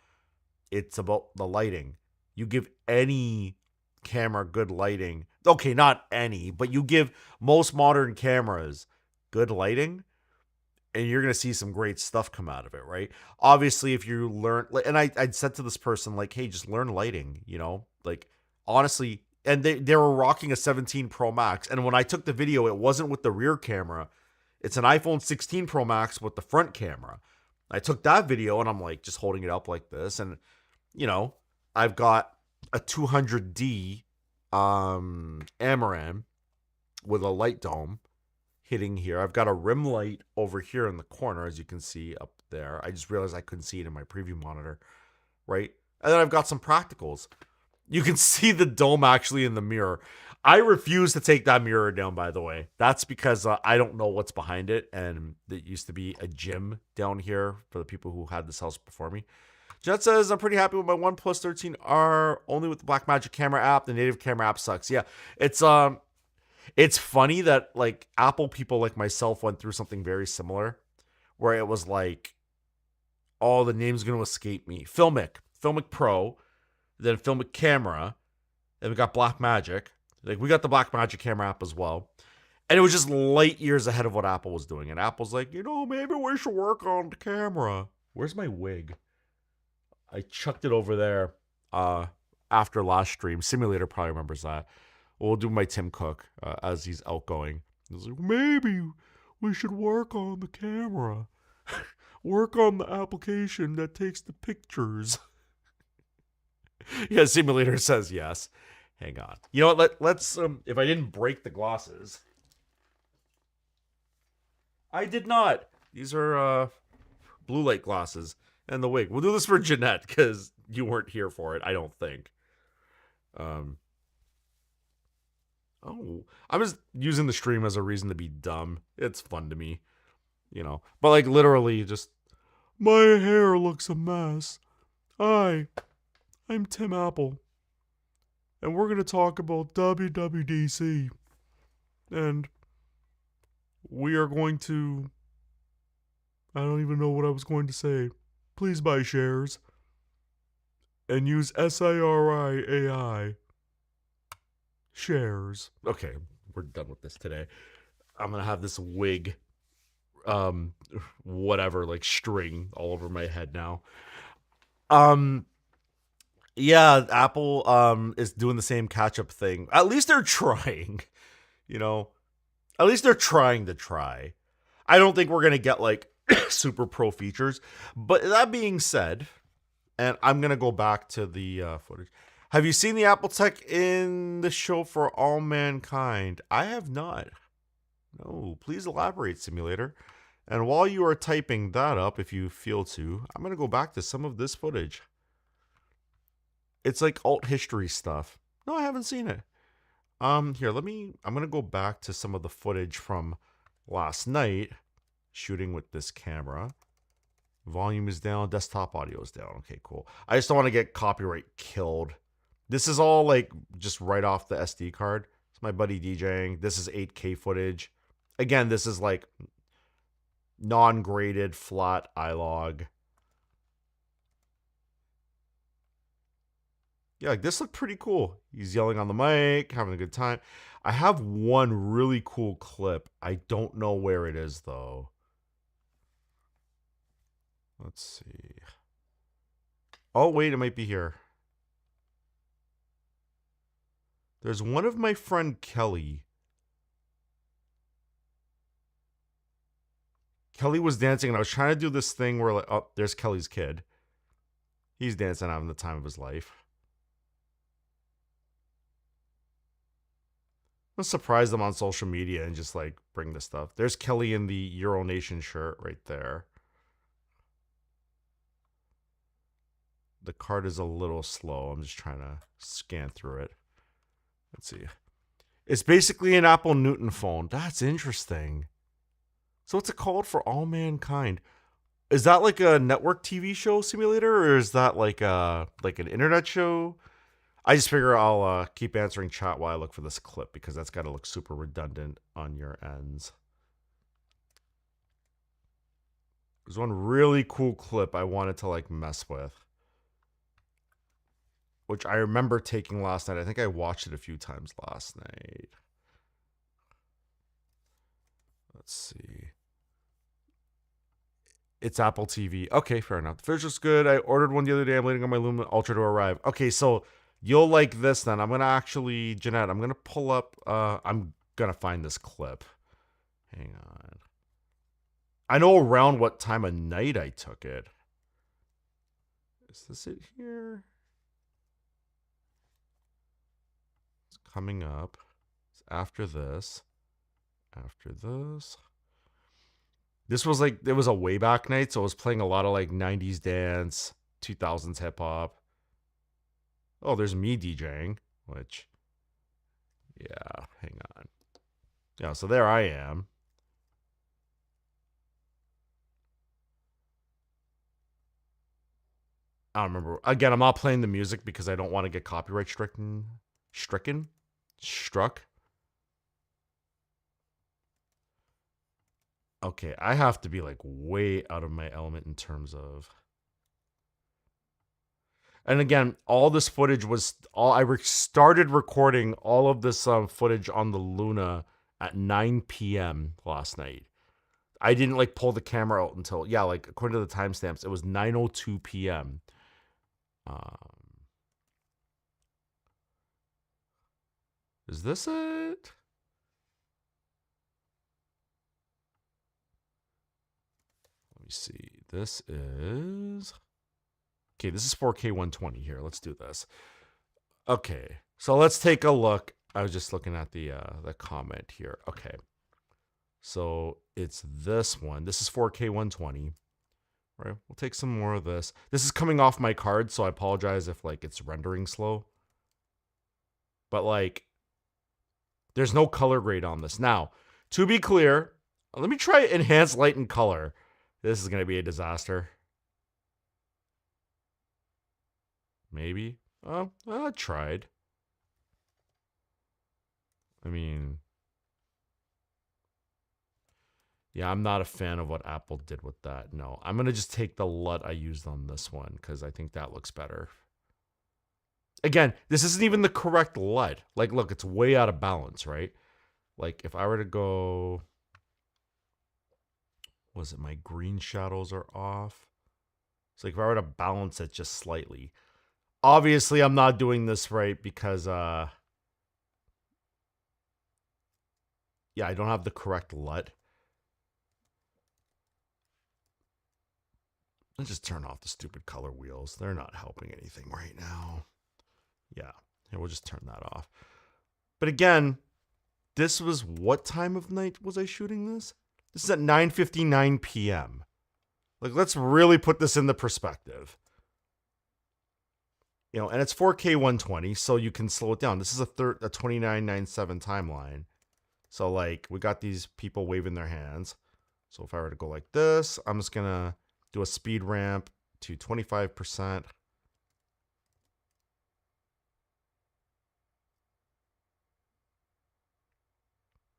it's about the lighting. You give any camera good lighting. Okay, not any, but you give most modern cameras good lighting, and you're going to see some great stuff come out of it, right? Obviously, if you learn, and I said to this person, like, hey, just learn lighting, like, honestly, and they were rocking a 17 Pro Max. And when I took the video, it wasn't with the rear camera. It's an iPhone 16 Pro Max with the front camera. I took that video and I'm like, just holding it up like this. And, I've got a 200D Amaran with a light dome hitting here. I've got a rim light over here in the corner, as you can see up there. I just realized I couldn't see it in my preview monitor, right? And then I've got some practicals. You can see the dome actually in the mirror. I refuse to take that mirror down, by the way. That's because I don't know what's behind it, and it used to be a gym down here for the people who had this house before me. Jet says, I'm pretty happy with my OnePlus 13R, only with the Blackmagic camera app. The native camera app sucks. Yeah, it's funny that like Apple people like myself went through something very similar, where it was like, oh, the name's going to escape me. Filmic Pro, then Filmic Camera, and we got Blackmagic. Like we got the Blackmagic camera app as well. And it was just light years ahead of what Apple was doing. And Apple's like, maybe we should work on the camera. Where's my wig? I chucked it over there after last stream. Simulator probably remembers that. We'll do my Tim Cook as he's outgoing. He's like, maybe we should work on the camera. Work on the application that takes the pictures. Yeah, Simulator says yes. Hang on. You know what? Let's if I didn't break the glasses. I did not. These are blue light glasses and the wig. We'll do this for Jeanette because you weren't here for it, I don't think. I was using the stream as a reason to be dumb. It's fun to me, But like literally just, my hair looks a mess. I'm Tim Apple. And we're going to talk about WWDC. And we are going to, I don't even know what I was going to say. Please buy shares. And use SIRIAI. Shares. Okay, we're done with this today. I'm going to have this wig, whatever, like string all over my head now. Yeah, Apple is doing the same catch-up thing. At least they're trying, At least they're trying to try. I don't think we're going to get like super pro features. But that being said, and I'm going to go back to the footage. Have you seen the Apple tech in the show for all mankind? I have not. No, please elaborate, Simulator. And while you are typing that up, if you feel to, I'm going to go back to some of this footage. It's like alt history stuff. No, I haven't seen it. Here, I'm going to go back to some of the footage from last night, shooting with this camera. Volume is down, desktop audio is down. Okay, cool. I just don't want to get copyright killed. This is all like just right off the SD card. It's my buddy DJing. This is 8K footage. Again, this is like non-graded flat iLog. Yeah, like this looked pretty cool. He's yelling on the mic, having a good time. I have one really cool clip. I don't know where it is though. Let's see. Oh, wait, it might be here. There's one of my friend Kelly. Kelly was dancing, and I was trying to do this thing where, like, oh, there's Kelly's kid. He's dancing, having the time of his life. Let's surprise them on social media and just like bring this stuff. There's Kelly in the Euro Nation shirt right there. The card is a little slow. I'm just trying to scan through it. Let's see. It's basically an Apple Newton phone. That's interesting. So what's it called? For All Mankind. Is that like a network TV show simulator, or is that like an internet show? I just figure I'll keep answering chat while I look for this clip, because that's got to look super redundant on your ends. There's one really cool clip I wanted to like mess with, which I remember taking last night. I think I watched it a few times last night. Let's see. It's Apple TV. Okay, fair enough. The fish looks good. I ordered one the other day. I'm waiting on my Lumen Ultra to arrive. Okay, so you'll like this then. I'm going to actually, Jeanette, I'm going to pull up, I'm going to find this clip. Hang on. I know around what time of night I took it. Is this it here? It's coming up. It's after this. After this. This was like, it was a way back night, so I was playing a lot of like 90s dance, 2000s hip hop. Oh, there's me DJing, which, yeah, hang on. Yeah, so there I am. I don't remember. Again, I'm not playing the music because I don't want to get copyright struck. Okay, I have to be like way out of my element in terms of. And again, all this footage was started recording all of this footage on the Luna at 9 p.m. last night. I didn't like pull the camera out until, yeah, like according to the timestamps, it was 9:02 p.m. Is this it? Let me see. This is... Okay, this is 4K 120 here. Let's do this. Okay, so let's take a look. I was just looking at the comment here. Okay, so it's this one. This is 4K 120. Right, we'll take some more of this. This is coming off my card, so I apologize if like it's rendering slow. But like, there's no color grade on this. Now, to be clear, let me try enhance light and color. This is going to be a disaster. Maybe. Oh, I tried. I mean, yeah, I'm not a fan of what Apple did with that. No, I'm going to just take the LUT I used on this one because I think that looks better. Again, this isn't even the correct LUT. Like, look, it's way out of balance, right? Like, if I were to go... Was it my green shadows are off? So like if I were to balance it just slightly. Obviously, I'm not doing this right because, yeah, I don't have the correct LUT. Let's just turn off the stupid color wheels. They're not helping anything right now. Yeah, we'll just turn that off. But again, this was what time of night was I shooting this? This is at 9:59 p.m. Like, let's really put this into perspective. You know, and it's 4K 120, so you can slow it down. This is a 2997 timeline. So, like, we got these people waving their hands. So if I were to go like this, I'm just going to do a speed ramp to 25%.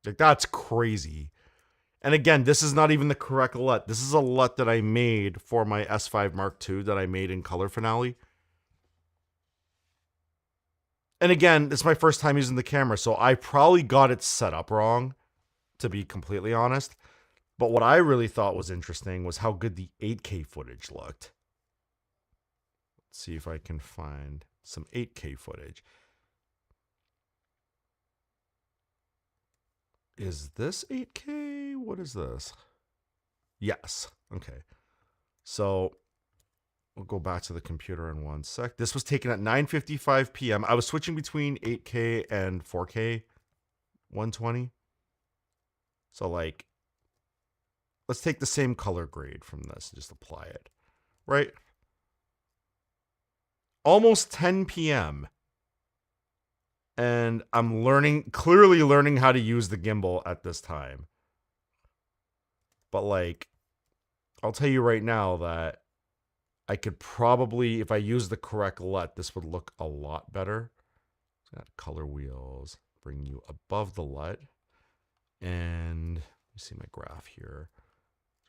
Like, that's crazy. And again, this is not even the correct LUT. This is a LUT that I made for my S5 Mark II that I made in Color Finale. And again, it's my first time using the camera, so I probably got it set up wrong, to be completely honest. But what I really thought was interesting was how good the 8K footage looked. Let's see if I can find some 8K footage. Is this 8K? What is this? Yes. Okay. So we'll go back to the computer in one sec. This was taken at 9:55 p.m. I was switching between 8K and 4K. 120. So like, let's take the same color grade from this and just apply it, right? Almost 10 p.m. And I'm clearly learning how to use the gimbal at this time. But like, I'll tell you right now that I could probably, if I use the correct LUT, this would look a lot better. Got color wheels, bring you above the LUT. And let me see my graph here.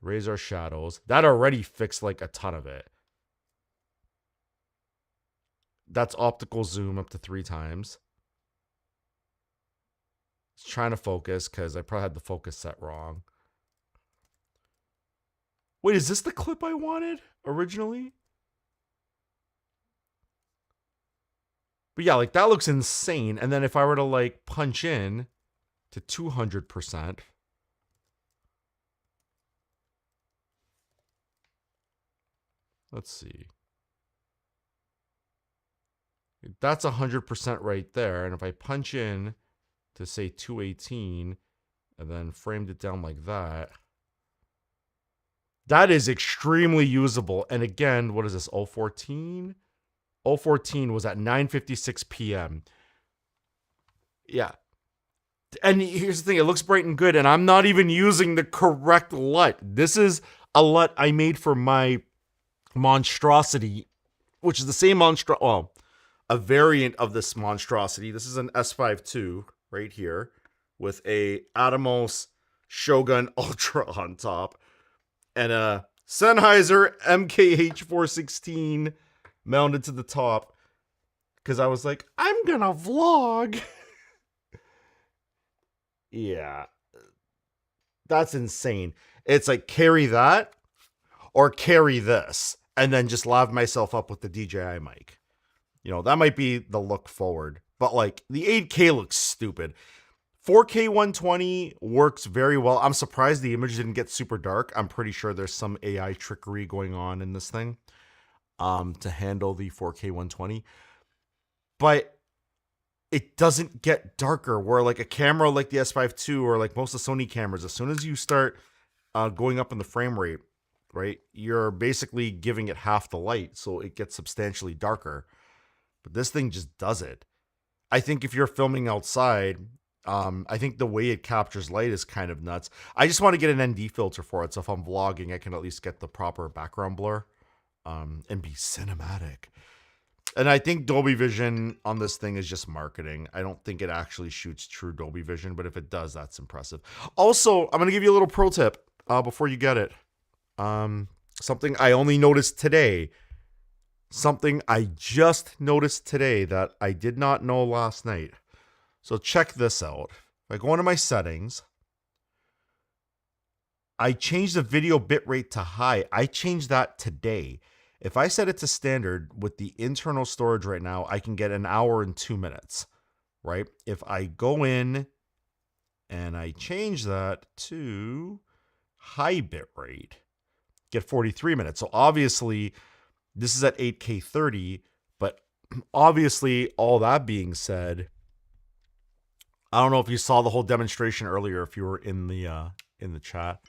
Raise our shadows. That already fixed like a ton of it. That's optical zoom up to 3 times. It's trying to focus because I probably had the focus set wrong. Wait, is this the clip I wanted originally? But yeah, like that looks insane. And then if I were to like punch in to 200%, let's see. That's 100% right there. And if I punch in to say 218 and then framed it down like that, that is extremely usable. And again, what is this, 014? 014 was at 9:56 p.m. Yeah. And here's the thing, it looks bright and good, and I'm not even using the correct LUT. This is a LUT I made for my monstrosity, which is the same a variant of this monstrosity. This is an S5 II right here with a Atomos Shogun Ultra on top and a Sennheiser MKH416 mounted to the top because I was like, I'm gonna vlog. Yeah, that's insane. It's like carry that or carry this and then just lav myself up with the DJI mic. You know, that might be the look forward, but like the 8K looks stupid. 4K 120 works very well. I'm surprised the image didn't get super dark. I'm pretty sure there's some AI trickery going on in this thing to handle the 4K 120. But it doesn't get darker, where like a camera like the S5 II or like most of Sony cameras, as soon as you start going up in the frame rate, right, you're basically giving it half the light, so it gets substantially darker. But this thing just does it. I think if you're filming outside, I think the way it captures light is kind of nuts. I just want to get an ND filter for it, so if I'm vlogging, I can at least get the proper background blur and be cinematic. And I think Dolby Vision on this thing is just marketing. I don't think it actually shoots true Dolby Vision, but if it does, that's impressive. Also, I'm going to give you a little pro tip before you get it. Something I only noticed today. Something I just noticed today that I did not know last night. So check this out. If I go into my settings, I changed the video bitrate to high. I changed that today. If I set it to standard with the internal storage right now, I can get 1 hour and 2 minutes, right? If I go in and I change that to high bitrate, get 43 minutes. So obviously, this is at 8K 30, but obviously, all that being said, I don't know if you saw the whole demonstration earlier, if you were in the chat.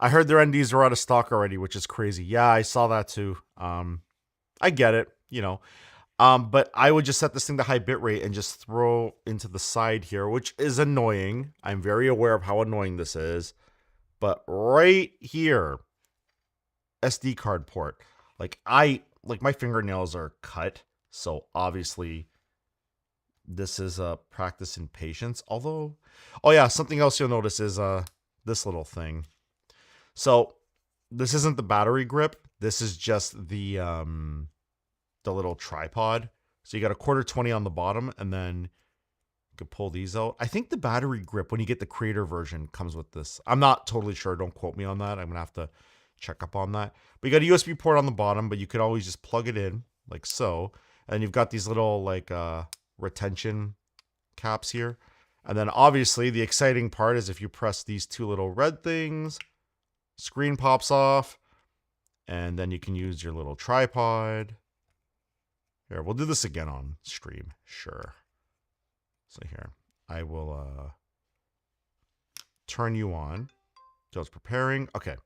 I heard their NDs are out of stock already, which is crazy. Yeah, I saw that too. I get it, you know. But I would just set this thing to high bitrate and just throw into the side here, which is annoying. I'm very aware of how annoying this is. But right here, SD card port. Like my fingernails are cut, so obviously this is a practice in patience. Although, oh yeah, something else you'll notice is this little thing. So this isn't the battery grip. This is just the little tripod. So you got a 1/4 20 on the bottom, and then you can pull these out. I think the battery grip, when you get the creator version, comes with this. I'm not totally sure. Don't quote me on that. I'm gonna have to check up on that. But you got a USB port on the bottom, but you could always just plug it in like so. And you've got these little like retention caps here. And then obviously the exciting part is if you press these 2 little red things, screen pops off, and then you can use your little tripod. Here, we'll do this again on stream. Sure. So here, I will turn you on. So it's preparing. Okay.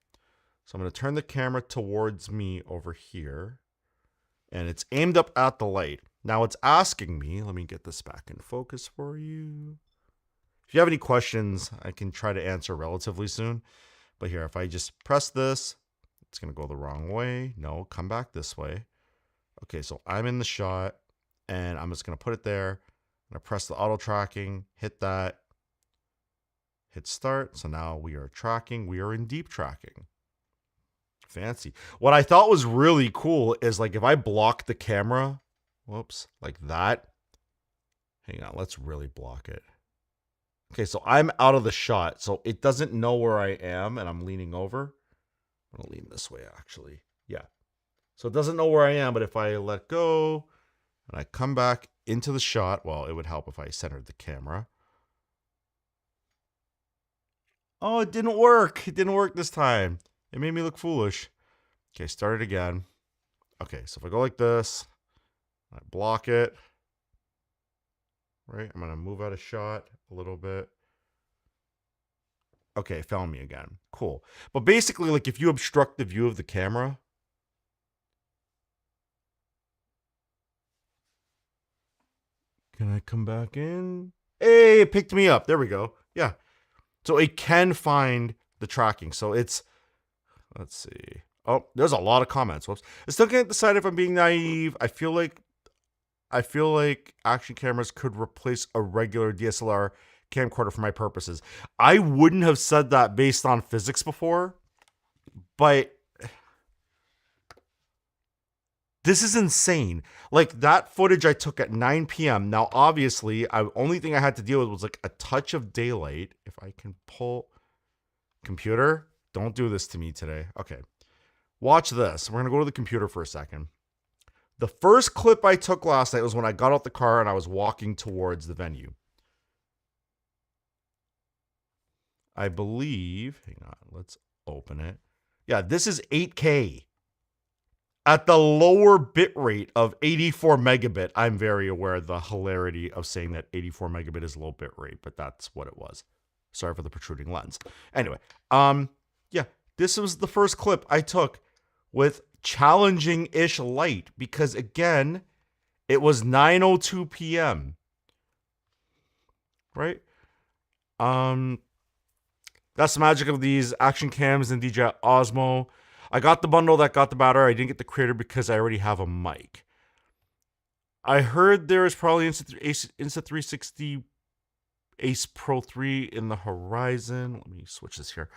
So I'm going to turn the camera towards me over here. And it's aimed up at the light. Now it's asking me, let me get this back in focus for you. If you have any questions, I can try to answer relatively soon. But here, if I just press this, it's going to go the wrong way. No, come back this way. Okay, so I'm in the shot, and I'm just going to put it there. I'm going to press the auto tracking, hit that, hit start. So now we are tracking. We are in deep tracking. Fancy. What I thought was really cool is like if I block the camera, whoops, like that. Hang on, let's really block it. Okay, so I'm out of the shot, so it doesn't know where I am, and I'm leaning over. I'm gonna lean this way, actually. Yeah. So it doesn't know where I am, but if I let go and I come back into the shot, well, it would help if I centered the camera. Oh, it didn't work. It didn't work this time. It made me look foolish. Okay, start it again. Okay, so if I go like this, I block it. Right, I'm gonna move out of shot a little bit. Okay, it found me again. Cool. But basically, like if you obstruct the view of the camera, can I come back in? Hey, it picked me up. There we go. Yeah. So it can find the tracking. So it's, let's see. Oh, there's a lot of comments. Whoops. I still can't decide if I'm being naive. I feel like action cameras could replace a regular DSLR camcorder for my purposes. I wouldn't have said that based on physics before, but this is insane. Like that footage I took at 9 p.m. Now, obviously, the only thing I had to deal with was like a touch of daylight. If I can pull computer, don't do this to me today. Okay. Watch this. We're going to go to the computer for a second. The first clip I took last night was when I got out the car and I was walking towards the venue. I believe, hang on, let's open it. Yeah, this is 8K. At the lower bit rate of 84 megabit, I'm very aware of the hilarity of saying that 84 megabit is low bit rate, but that's what it was. Sorry for the protruding lens. Anyway, yeah, this was the first clip I took with challenging-ish light because, again, it was 9:02 p.m. Right? That's the magic of these action cams and DJI Osmo. I got the bundle that got the battery. I didn't get the creator because I already have a mic. I heard there is probably Inst360 Ace Pro 3 in the horizon. Let me switch this here.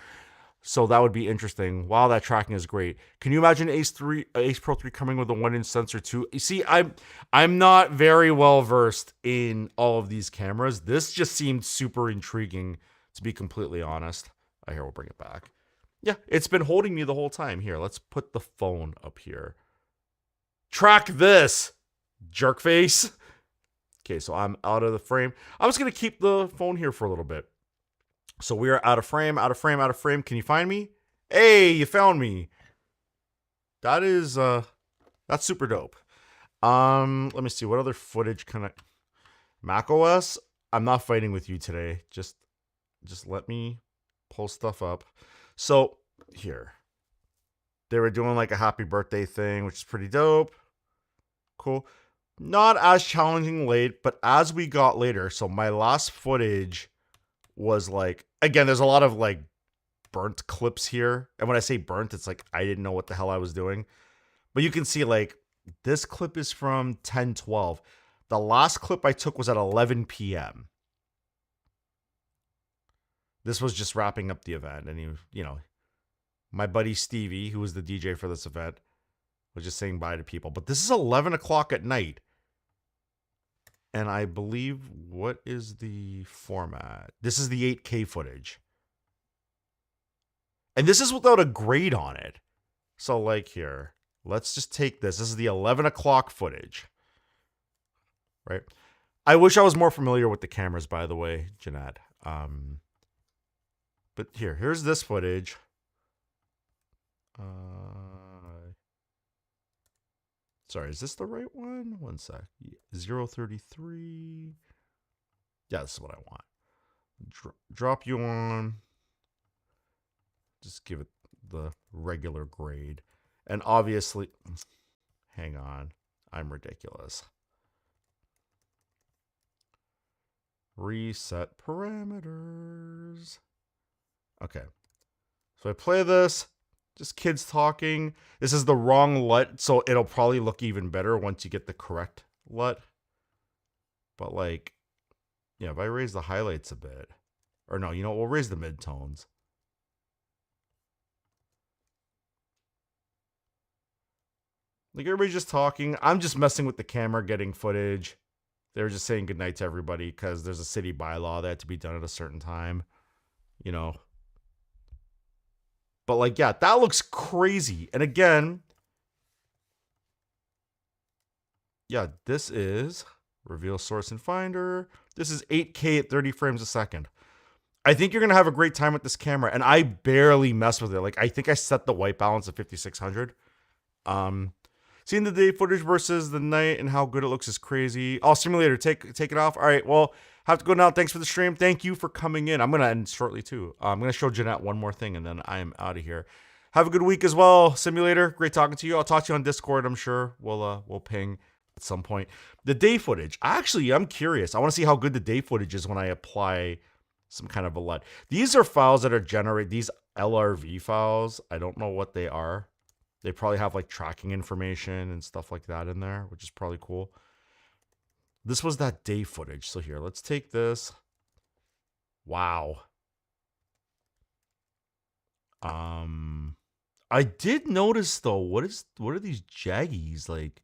So that would be interesting. Wow, that tracking is great. Can you imagine Ace Pro 3 coming with a 1-inch sensor too? You see, I'm not very well versed in all of these cameras. This just seemed super intriguing, to be completely honest. Here, we'll bring it back. Yeah, it's been holding me the whole time. Here, let's put the phone up here. Track this, jerk face. Okay, so I'm out of the frame. I'm just going to keep the phone here for a little bit. So we are out of frame, out of frame, out of frame. Can you find me? Hey, you found me. That is, that's super dope. Let me see. What other footage can I... Mac OS? I'm not fighting with you today. Just let me pull stuff up. So, here. They were doing like a happy birthday thing, which is pretty dope. Cool. Not as challenging late, but as we got later, so my last footage was like, again, there's a lot of like burnt clips here. And when I say burnt, it's like I didn't know what the hell I was doing. But you can see like this clip is from 10:12. The last clip I took was at 11 p.m. This was just wrapping up the event. And you know, my buddy Stevie, who was the DJ for this event, was just saying bye to people. But this is 11 o'clock at night. And I believe, what is the format? This is the 8K footage. And this is without a grade on it. So like here, let's just take this. This is the 11 o'clock footage. Right? I wish I was more familiar with the cameras, by the way, Jeanette. But here's this footage. Sorry, is this the right one? One sec. 033. Yeah, this is what I want. Drop you on. Just give it the regular grade. And obviously, hang on. I'm ridiculous. Reset parameters. Okay. So I play this. Just kids talking. This is the wrong LUT, so it'll probably look even better once you get the correct LUT. But like, yeah, if I raise the highlights a bit. Or no, you know, we'll raise the midtones. Like, everybody's just talking. I'm just messing with the camera, getting footage. They were just saying goodnight to everybody because there's a city bylaw that had to be done at a certain time. You know. But like, yeah, that looks crazy. And again, yeah, this is reveal source and finder. This is 8K at 30 frames a second. I think you're going to have a great time with this camera. And I barely mess with it. Like, I think I set the white balance at 5600. Seeing the day footage versus the night and how good it looks is crazy. Oh, simulator, take it off. All right, well, have to go now. Thanks for the stream. Thank you for coming in. I'm going to end shortly, too. I'm going to show Jeanette one more thing, and then I am out of here. Have a good week as well, simulator. Great talking to you. I'll talk to you on Discord, I'm sure. We'll ping at some point. The day footage. Actually, I'm curious. I want to see how good the day footage is when I apply some kind of a LUT. These are files that are generated. These LRV files, I don't know what they are. They probably have like tracking information and stuff like that in there, which is probably cool. This was that day footage. So here, let's take this. Wow. I did notice though, what are these jaggies like?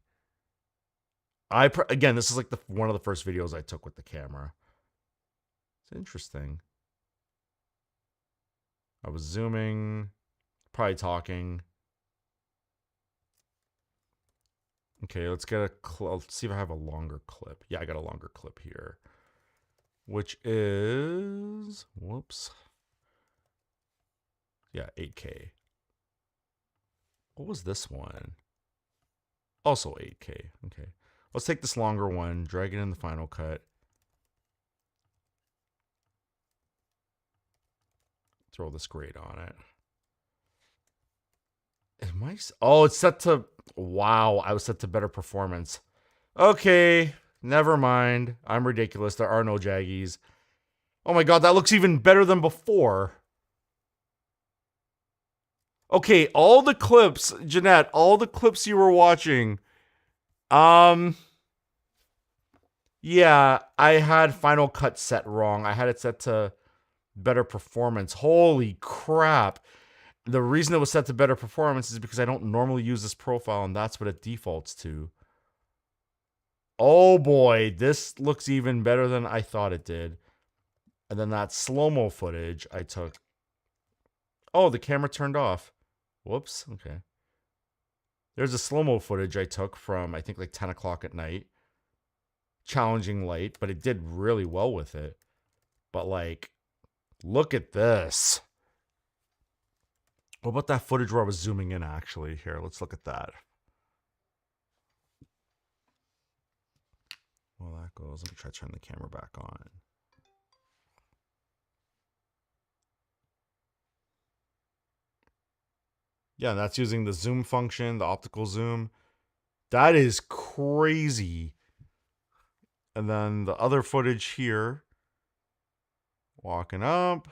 Again, this is like one of the first videos I took with the camera. It's interesting. I was zooming, probably talking. Okay, let's get let's see if I have a longer clip. Yeah, I got a longer clip here, which is, whoops. Yeah, 8K. What was this one? Also 8K. Okay. Let's take this longer one, drag it in the Final Cut. Throw this grade on it. Oh, it's set to, wow, I was set to better performance. Okay, never mind. I'm ridiculous. There are no jaggies. Oh my god, that looks even better than before. Okay, all the clips, Jeanette, all the clips you were watching. Yeah, I had Final Cut set wrong. I had it set to better performance. Holy crap. The reason it was set to better performance is because I don't normally use this profile, and that's what it defaults to. Oh boy, this looks even better than I thought it did. And then that slow-mo footage I took. Oh, the camera turned off. Whoops, okay. There's a slow-mo footage I took from, I think, like 10 o'clock at night. Challenging light, but it did really well with it. But, like, look at this. What about that footage where I was zooming in, actually? Here, let's look at that. Well, that goes. Let me try to turn the camera back on. Yeah, that's using the zoom function, the optical zoom. That is crazy. And then the other footage here. Walking up.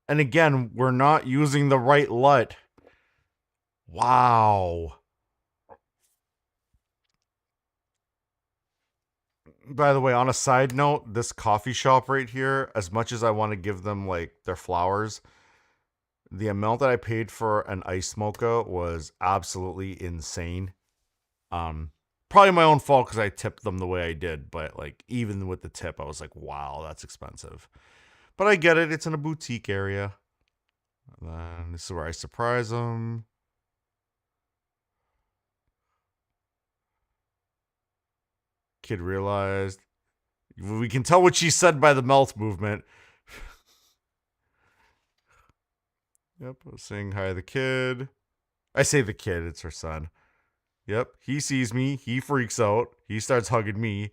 And again, we're not using the right LUT. Wow. By the way, on a side note, this coffee shop right here, as much as I want to give them like their flowers, the amount that I paid for an ice mocha was absolutely insane. Probably my own fault because I tipped them the way I did, but like even with the tip, I was like, wow, that's expensive. But I get it. It's in a boutique area. And then this is where I surprise them. Kid realized. We can tell what she said by the mouth movement. Yep, I was saying hi to the kid. I say the kid, it's her son. Yep, he sees me. He freaks out. He starts hugging me.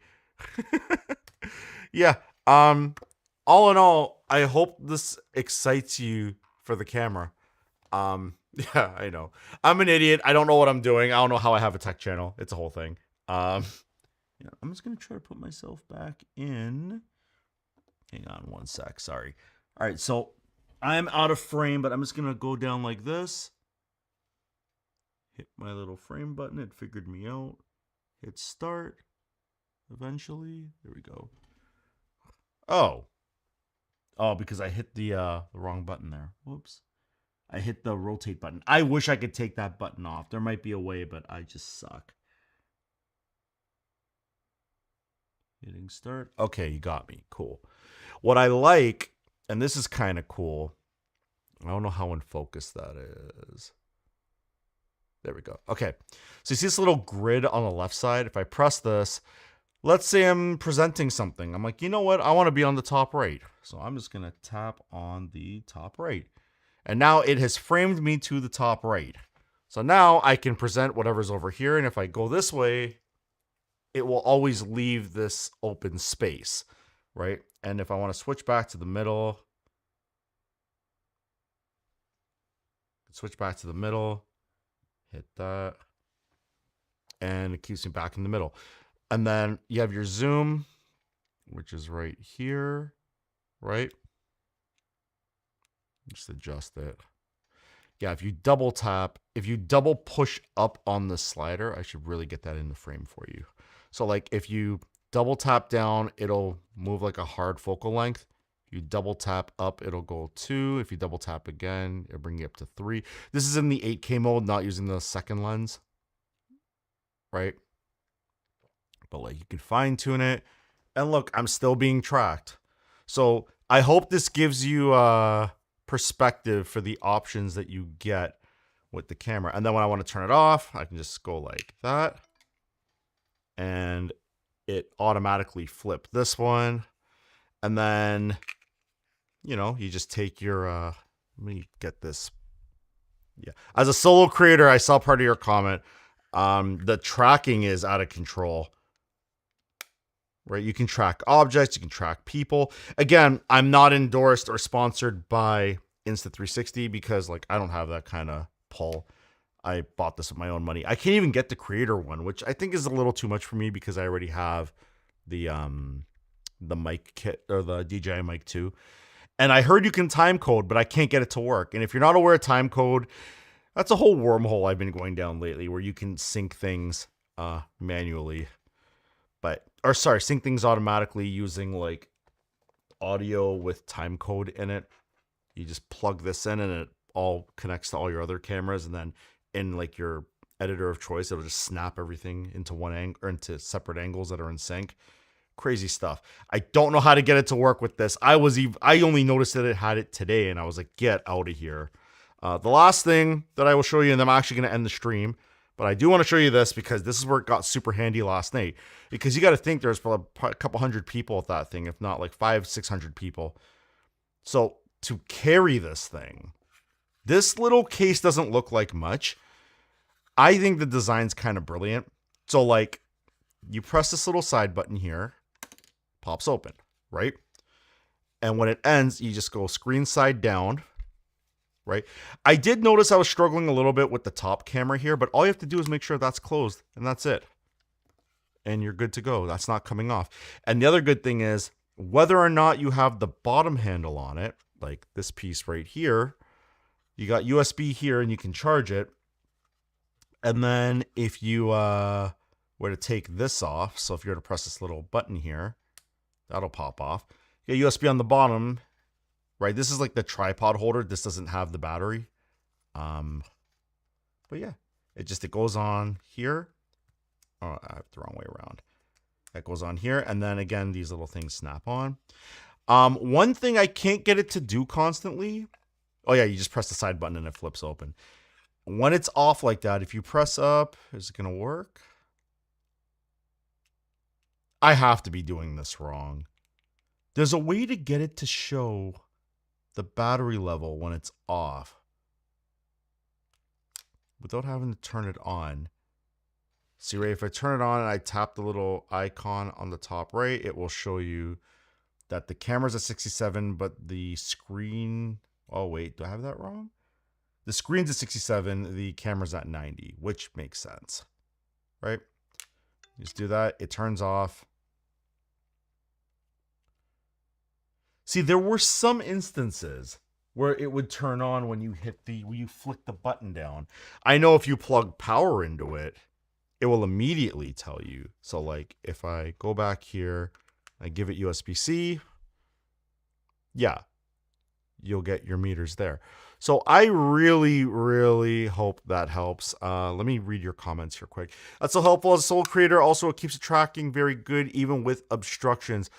Yeah. All in all, I hope this excites you for the camera. Yeah, I know. I'm an idiot. I don't know what I'm doing. I don't know how I have a tech channel. It's a whole thing. Yeah, I'm just gonna try to put myself back in. Hang on one sec. Sorry. All right, so I'm out of frame, but I'm just gonna go down like this. Hit my little frame button. It figured me out. Hit start. Eventually, there we go. Oh, because I hit the wrong button there. Whoops. I hit the rotate button. I wish I could take that button off. There might be a way, but I just suck. Hitting start. Okay, you got me. Cool. What I like, and this is kind of cool. I don't know how in focus that is. There we go. Okay. So you see this little grid on the left side? If I press this, let's say I'm presenting something. I'm like, you know what? I want to be on the top right. So I'm just going to tap on the top right. And now it has framed me to the top right. So now I can present whatever's over here. And if I go this way, it will always leave this open space, right? And if I want to switch back to the middle, hit that, and it keeps me back in the middle. And then you have your zoom, which is right here, right? Just adjust it. Yeah, if you double tap, if you double push up on the slider, I should really get that in the frame for you. So like if you double tap down, it'll move like a hard focal length. If you double tap up, it'll go 2. If you double tap again, it'll bring you up to 3. This is in the 8K mode, not using the second lens, right? But like you can fine tune it. And look, I'm still being tracked. So I hope this gives you perspective for the options that you get with the camera. And then when I want to turn it off, I can just go like that. And it automatically flipped this one. And then, you know, you just take your, let me get this. Yeah. As a solo creator, I saw part of your comment. The tracking is out of control. Right? You can track objects, you can track people. Again, I'm not endorsed or sponsored by Inst360 because like I don't have that kind of pull. I bought this with my own money. I can't even get the creator one, which I think is a little too much for me because I already have the mic kit or the DJI mic 2. And I heard you can time code, but I can't get it to work. And if you're not aware of time code, that's a whole wormhole I've been going down lately where you can sync things manually. Sync things automatically using like audio with time code in it. You just plug this in and it all connects to all your other cameras, and then in like your editor of choice, it'll just snap everything into one angle or into separate angles that are in sync. Crazy stuff. I don't know how to get it to work with this. I only noticed that it had it today, and I was like, get out of here. The last thing that I will show you, and I'm actually going to end the stream, but I do want to show you this because this is where it got super handy last night. Because you got to think there's probably a couple hundred people at that thing, if not like 500-600 people. So to carry this thing, this little case doesn't look like much. I think the design's kind of brilliant. So like you press this little side button here, pops open, right? And when it ends, you just go screen side down. Right? I did notice I was struggling a little bit with the top camera here, but all you have to do is make sure that's closed, and that's it. And you're good to go. That's not coming off. And the other good thing is, whether or not you have the bottom handle on it, like this piece right here, you got USB here and you can charge it. And then if you were to take this off, so if you were to press this little button here, that'll pop off. You got USB on the bottom. Right, this is like the tripod holder. This doesn't have the battery. But yeah, it goes on here. Oh, I have the wrong way around. That goes on here, and then again, these little things snap on. One thing I can't get it to do constantly. Oh yeah, you just press the side button and it flips open. When it's off like that, if you press up, is it gonna work? I have to be doing this wrong. There's a way to get it to show the battery level when it's off without having to turn it on. See, right, if I turn it on and I tap the little icon on the top right, it will show you that the camera's at 67, but the screen, oh wait, do I have that wrong? The screen's at 67, the camera's at 90, which makes sense, right? Just do that, it turns off. See, there were some instances where it would turn on when you flick the button down. I know if you plug power into it, it will immediately tell you. So like if I go back here, I give it USB-C, yeah, you'll get your meters there. So I really, really hope that helps. Let me read your comments here quick. That's so helpful as a sole creator. Also, it keeps it tracking very good, even with obstructions.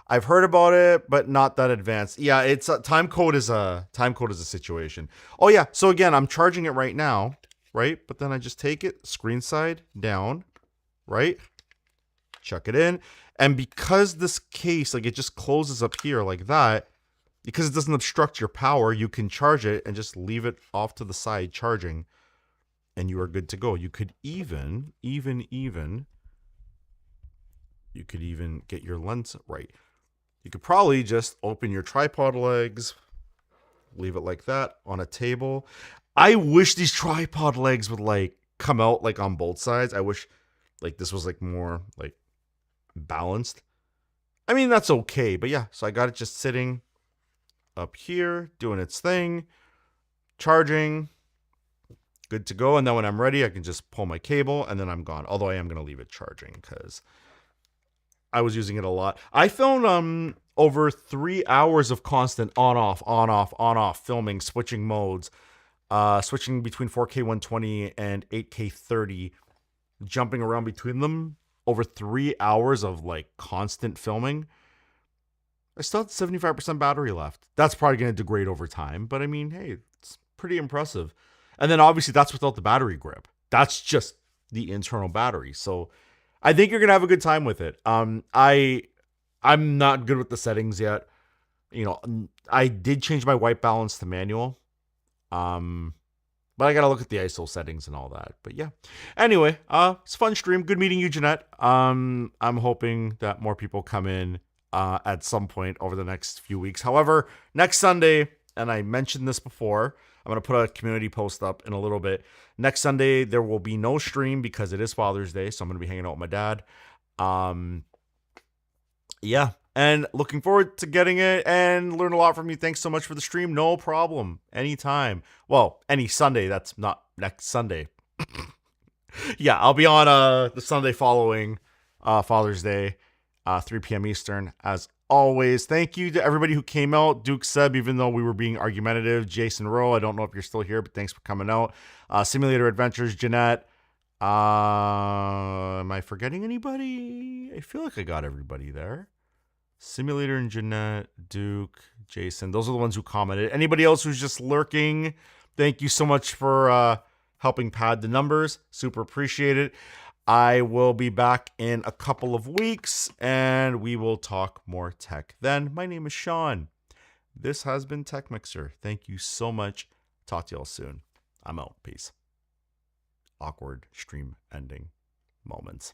I've heard about it, but not that advanced. Yeah, it's time code is a situation. Oh yeah, so again, I'm charging it right now, right? But then I just take it screen side down, right? Chuck it in, and because this case, like, it just closes up here like that, because it doesn't obstruct your power, you can charge it and just leave it off to the side charging, and you are good to go. You could even get your lens right. You could probably just open your tripod legs, leave it like that on a table. I wish these tripod legs would like come out like on both sides. I wish like this was like more like balanced. I mean, that's okay, but yeah, so I got it just sitting up here, doing its thing, charging, good to go. And then when I'm ready, I can just pull my cable and then I'm gone. Although I am going to leave it charging because I was using it a lot. I filmed over 3 hours of constant on off filming, switching modes, switching between 4K 120 and 8K 30, jumping around between them over 3 hours of like constant filming. I still have 75% battery left. That's probably going to degrade over time, but I mean, hey, it's pretty impressive. And then obviously that's without the battery grip. That's just the internal battery. So I think you're going to have a good time with it. I'm not good with the settings yet. You know, I did change my white balance to manual. But I got to look at the ISO settings and all that. But yeah. Anyway, it's a fun stream. Good meeting you, Jeanette. I'm hoping that more people come in at some point over the next few weeks. However, next Sunday, and I mentioned this before, I'm going to put a community post up in a little bit. Next Sunday, there will be no stream because it is Father's Day, so I'm going to be hanging out with my dad. Yeah, and looking forward to getting it and learn a lot from you. Thanks so much for the stream. No problem. Anytime. Well, any Sunday. That's not next Sunday. Yeah, I'll be on the Sunday following Father's Day, 3 p.m. Eastern, as always. Thank you to everybody who came out. Duke Seb, even though we were being argumentative. Jason Rowe, I don't know if you're still here, but thanks for coming out. Simulator Adventures, Jeanette. Am I forgetting anybody? I feel like I got everybody there. Simulator and Jeanette, Duke, Jason. Those are the ones who commented. Anybody else who's just lurking, thank you so much for helping pad the numbers. Super appreciate it. I will be back in a couple of weeks, and we will talk more tech then. My name is Sean. This has been Tech Mixer. Thank you so much. Talk to y'all soon. I'm out. Peace. Awkward stream ending moments.